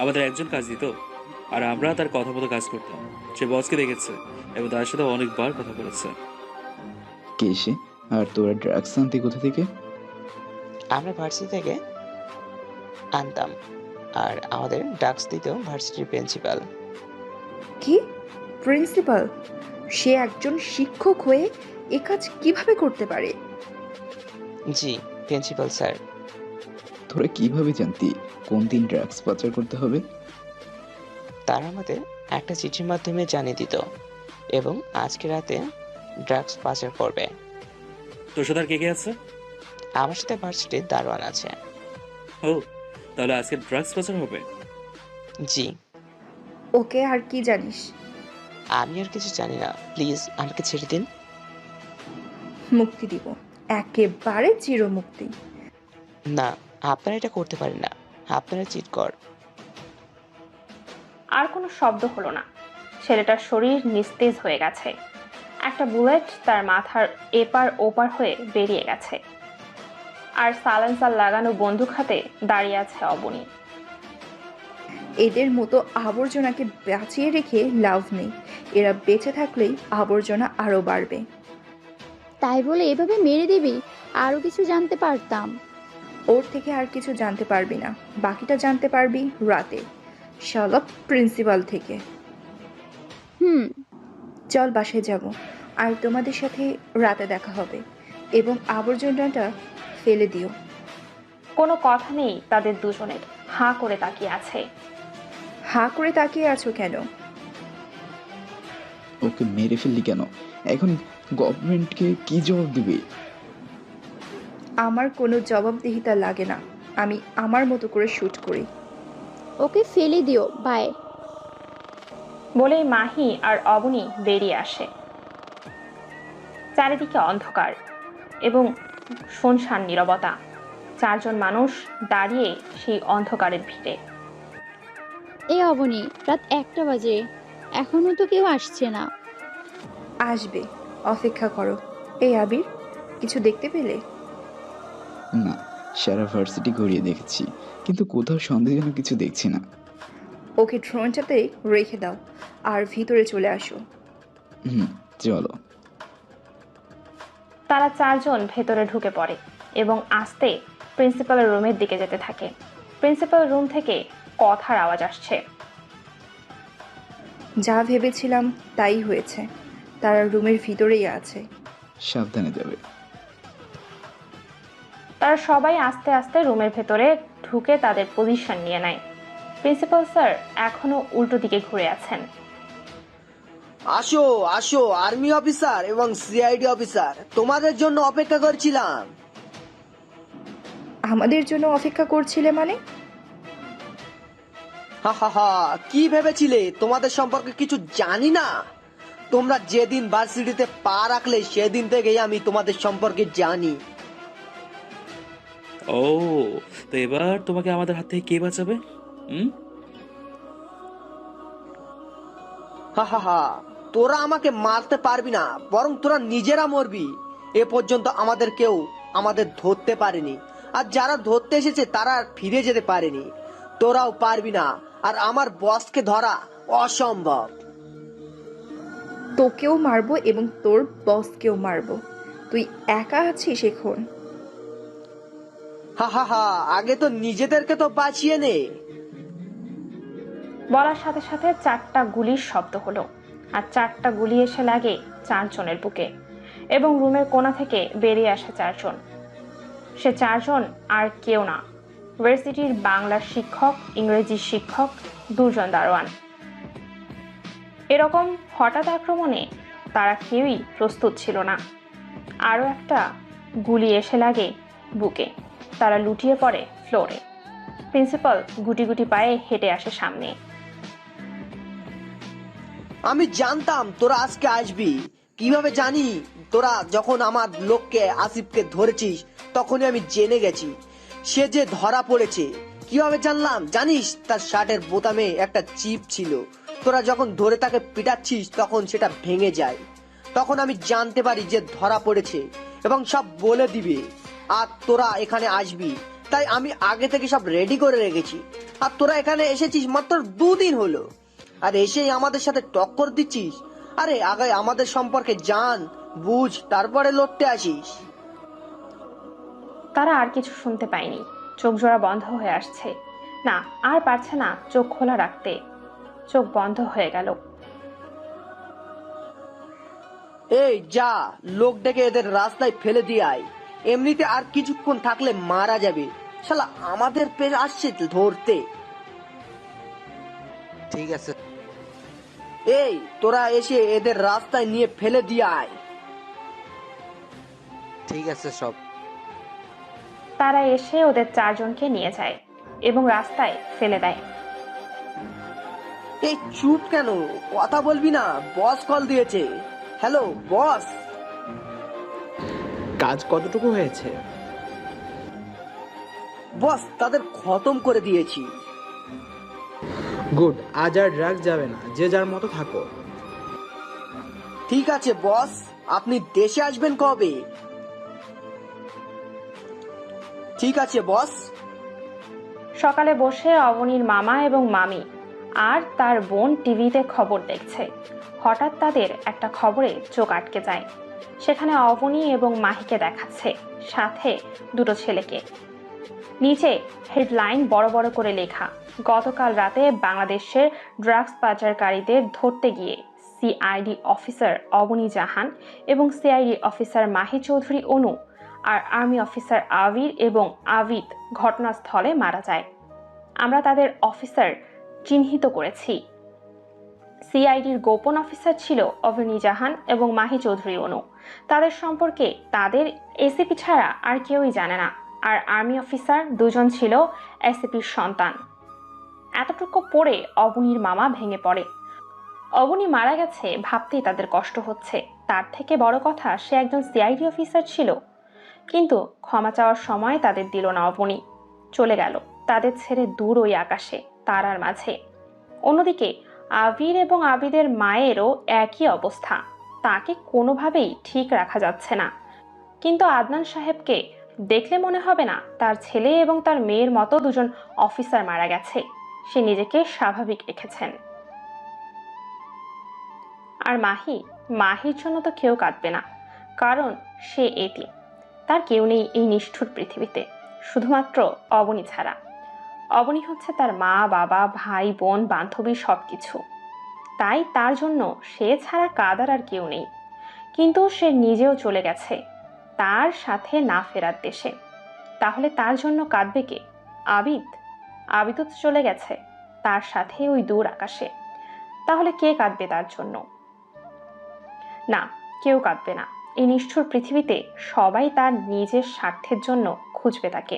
আমাদের একজন কাজ দিত, আর আমরা তার কথা মতো কাজ করতাম। সে বসকে দেখেছে এবং তার সাথে অনেকবার কথা বলেছে। কে সে? আর তোরা ড্রাগস আনতি কোথা থেকে? আমরা ভার্সিটি থেকে আনতাম, আর আমাদের ড্রাগস দিত ভার্সিটির প্রিন্সিপাল। কি? প্রিন্সিপাল? সে একজন শিক্ষক হয়ে এ কাজ কিভাবে করতে পারে? জি, প্রিন্সিপাল স্যার। তোরা কিভাবে জানতি কোন দিন ড্রাগস পাচার করতে হবে? তারা আমাদের একটা চিঠির মাধ্যমে জানিয়ে দিত এবং আজকে রাতে ড্রাগস পাচার করবে। তোর সাথে আর কে কে আছে? আমার সাথে ভার্সিটির দারোয়ান আছে। ও, তাহলে আজকে ড্রাগস পাচার হবে? জি। ওকে, আর কি জানিস? আমি আর কিছু জানি না, প্লিজ আমাকে ছেড়ে দিন। মুক্তি দিব, একেবারে চিরমুক্তি। না, আপনারা এটা করতে পারেন না, আপনারা চিট কর। আর কোনো শব্দ হলো না। ছেলেটার শরীর নিস্তেজ হয়ে গেছে। একটা বুলেট তার মাথার এপার ওপার হয়ে বেরিয়ে গেছে। আর সাইলেন্সার লাগানো বন্দুক হাতে দাঁড়িয়ে আছে অবনী। এদের মতো আবর্জনাকে বাঁচিয়ে রেখে লাভ নেই, এরা বেঁচে থাকলেই আবর্জনা আরো বাড়বে। তাই বলে এভাবে মেরে দিবি? আরো কিছু জানতে পারতাম। ওর থেকে আর কিছু জানতে পারবি না, বাকিটা জানতে পারবি রাতে, শালা প্রিন্সিপাল থেকে। চল বাসায় যাব, আর তোমাদের সাথে রাতে দেখা হবে, এবং আবর্জনাটা ফেলে দিও। কোনো কথা নেই তাদের দুজনের। হাঁ করে তাকিয়ে আছে। হাঁ করে তাকিয়ে আছো কেন? ওকে মেরে ফেললি কেন? এখন গভর্নমেন্টকে কি জবাব দিবি? আমার কোনো জবাবদিহিতা লাগে না, আমি আমার মতো করে শুট করি। ওকে ফেলে দিও, বাই। বলেই মাহি আর অবনী বেরিয়ে আসে। চারিদিকে অন্ধকার এবং শুনশান নীরবতা। চারজন মানুষ দাঁড়িয়ে সেই অন্ধকারের ভিড়ে। এই অবনী, রাত 1টা বাজে, এখনো তো কেউ আসছে না। আসবে, অপেক্ষা করো। এই আবির, কিছু দেখতে পেলে? না, সারা ভার্সিটি ঘুরিয়ে দেখেছি, কিন্তু কোথাও সন্দেহজনক কিছু দেখছি না। ওকে ড্রোনটাতে রেখে দাও আর ভিতরে চলে আসো। চলো। তারা চারজন ভেতরে ঢুকে পড়ে এবং আস্তে প্রিন্সিপালের রুমের দিকে যেতে থাকে। প্রিন্সিপাল রুম থেকে কথার আওয়াজ আসছে। যা ভেবেছিলাম তাই হয়েছে, তারা রুমের ভিতরেই আছে। সাবধানে যাবে। তারা সবাই আস্তে আস্তে রুমের ভেতরে ঢুকে তাদের পজিশন নিয়ে নেয়। প্রিন্সিপাল স্যার এখনো উল্টো দিকে ঘুরে আছেন। আসো আসো আর্মি অফিসার এবং সিআইডি অফিসার, তোমাদের জন্য অপেক্ষা করছিলাম। আমাদের জন্য অপেক্ষা করছিলে মানে? হা হা হা, কি ভেবেছিলে তোমাদের সম্পর্কে কিছু জানি না? তোমরা যেদিন ভার্সিটিতে পা রাখলে সেদিন থেকেই আমি তোমাদের সম্পর্কে জানি। ও, তো এবার তোমাকে আমাদের হাত থেকে কে বাঁচাবে? হা হা হা, তোরা আমাকে মারতে পারবি না, বরং তোরা নিজেরা মরবি। এ পর্যন্ত আমাদের কেউ আমাদের ধরতে পারেনি, আর যারা ধরতে এসেছে তারা আর ফিরে যেতে পারেনি। তোরাও পারবি না, আর আমার বসকে ধরা অসম্ভব। তোকেও মারবো এবং তোর বসকেও মারবো। তুই একা আছিস এখন? হা হা হা, আগে তো নিজেদেরকে তো বাঁচিয়ে নে। বলার সাথে সাথে 4টা গুলির শব্দ হলো, আর 4টা গুলি এসে লাগে চারজনের বুকে, এবং রুমের কোণা থেকে বেরিয়ে আসে চারজন। সে চারজন আর কেউ না, ভার্সিটির বাংলার শিক্ষক, ইংরেজি শিক্ষক, 2 জন দারোয়ান। এরকম হঠাৎ আক্রমণে তারা কেউই প্রস্তুত ছিল না। আরও একটা গুলি এসে লাগে বুকে, তারা লুটিয়ে পড়ে ফ্লোরে। প্রিন্সিপাল গুটি গুটি পায়ে হেঁটে আসে সামনে। আমি জানতাম তোরা আজকে আসবি। কিভাবে জানি? তোরা যখন আমার লোককে আসিফকে ধরেছিস তখনই আমি জেনে গেছি সে যে ধরা পড়েছে। কিভাবে জানলাম জানিস? তার শার্টের বোতামে একটা চিপ ছিল। তোরা যখন ধরে তাকে পিটাচ্ছিস তখন সেটা ভেঙে যায়। তখন আমি জানতে পারি যে ধরা পড়েছে এবং সব বলে দিবে, আর তোরা এখানে আসবি। তাই আমি আগে থেকে সব রেডি করে রেখেছি। আর তোরা এখানে এসেছিস মাত্র 2 দিন হলো, আর এসেই আমাদের সাথে টক্কর দিচ্ছিস। আরে আগে আমাদের সম্পর্কে জান বুঝ, তারপরে লড়তে আসিস। তারা আর কিছু শুনতে পায়নি, চোখ জোড়া বন্ধ হয়ে আসছে। না, আর পারছে না চোখ খোলা রাখতে, চোখ বন্ধ হয়ে গেল। এই যা, লোক ডেকে এদের রাস্তায় ফেলে দিয়ে আয়। এমনিতে আর কিছুক্ষণ থাকলে মারা যাবে। শালা আমাদের পেয়ে আসছে ধরতে। ঠিক আছে। এই তোরা এসে এদের রাস্তায় নিয়ে ফেলে দিয়ে আয়। ঠিক আছে সব। তারা এসে ওদের 4 জনকে নিয়ে যায় এবং রাস্তায় ফেলে দেয়। এই চুপ কেন, কথা বলবি না? বস কল দিয়েছে। Hello boss. কাজ কতটুকু হয়েছে? বস তাদের খতম করে দিয়েছি। গুড, আজ আর ড্রাগ যাবে না, যে যার মতো থাকো। ঠিক আছে বস, আপনি দেশে আসবেন কবে? ঠিক আছে বস। সকালে বসে অবনীর মামা এবং মামি আর তার বোন টিভিতে খবর দেখছে। হঠাৎ তাদের একটা খবরে চোখ আটকে যায়। সেখানে অবনী এবং মাহিকে দেখাচ্ছে, সাথে 2 ছেলেকে। নিচে হেডলাইন বড় বড় করে লেখা, গতকাল রাতে বাংলাদেশের ড্রাগস পাচারকারীদের ধরতে গিয়ে সিআইডি অফিসার অবনী জাহান এবং সিআইডি অফিসার মাহি চৌধুরী অনু আর আর্মি অফিসার আবির এবং আবিদ ঘটনাস্থলে মারা যায়। আমরা তাদের অফিসার চিহ্নিত করেছি। সিআইডির গোপন অফিসার ছিল অবনী জাহান এবং মাহি চৌধুরী অনু। তাদের সম্পর্কে তাদের এসিপি ছাড়া আর কেউই জানে না। আর আর্মি অফিসার 2 জন ছিল এসিপির সন্তান। এতটুকু পড়ে অবনীর মামা ভেঙে পড়ে। অবনী মারা গেছে ভাবতেই তাদের কষ্ট হচ্ছে। তার থেকে বড় কথা, সে একজন সিআইডি অফিসার ছিল। কিন্তু ক্ষমা চাওয়ার সময় তাদের দিল না অবনী। চলে গেল তাদের ছেড়ে দূর ওই আকাশে, তারার মাঝে। অন্যদিকে আবির এবং আবিদের মায়েরও একই অবস্থা। তাকে কোনোভাবেই ঠিক রাখা যাচ্ছে না। কিন্তু আদনান সাহেবকে দেখলে মনে হবে না তার ছেলে এবং তার মেয়ের মতো 2 জন অফিসার মারা গেছে। সে নিজেকে স্বাভাবিক রেখেছেন। আর মাহির জন্য তো কেউ কাঁদবে না, কারণ সে এতিম। তার কেউ নেই এই নিষ্ঠুর পৃথিবীতে, শুধুমাত্র অবনী ছাড়া। অবনী হচ্ছে তার মা, বাবা, ভাই, বোন, বান্ধবী, সবকিছু। তাই তার জন্য সে ছাড়া কাঁদার আর কেউ নেই। কিন্তু সে নিজেও চলে গেছে তার সাথে না ফেরার দেশে। তাহলে তার জন্য কাঁদবে কে? আবিদ তো চলে গেছে তার সাথে ওই দূর আকাশে। তাহলে কে কাঁদবে তার জন্য? না, কেউ কাঁদবে না। এই নিষ্ঠুর পৃথিবীতে সবাই তার নিজের স্বার্থের জন্য খুঁজবে তাকে,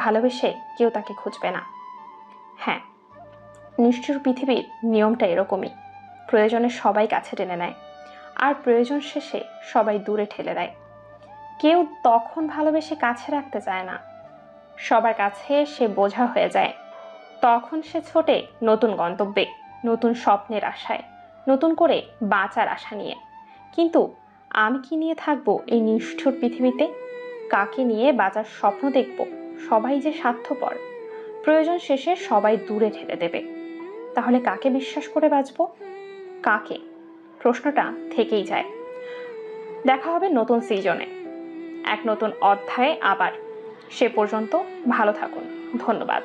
ভালোবেসে কেউ তাকে খুঁজবে না। হ্যাঁ, নিষ্ঠুর পৃথিবীর নিয়মটা এরকমই। প্রয়োজনে সবাই কাছে টেনে নেয়, আর প্রয়োজন শেষে সবাই দূরে ঠেলে দেয়। কেউ তখন ভালোবেসে কাছে রাখতে চায় না। সবার কাছে সে বোঝা হয়ে যায়। তখন সে ছোটে নতুন গন্তব্যে, নতুন স্বপ্নের আশায়, নতুন করে বাঁচার আশা নিয়ে। কিন্তু আমি কি নিয়ে থাকবো এই নিষ্ঠুর পৃথিবীতে? কাকে নিয়ে বাঁচার স্বপ্ন দেখব? সবাই যে স্বার্থপর, প্রয়োজন শেষে সবাই দূরে ঠেলে দেবে। তাহলে কাকে বিশ্বাস করে বাঁচব? কাকে? প্রশ্নটা থেকেই যায়। দেখা হবে নতুন সিজনে, এক নতুন অধ্যায়ে আবার। সে পর্যন্ত ভালো থাকুন। ধন্যবাদ।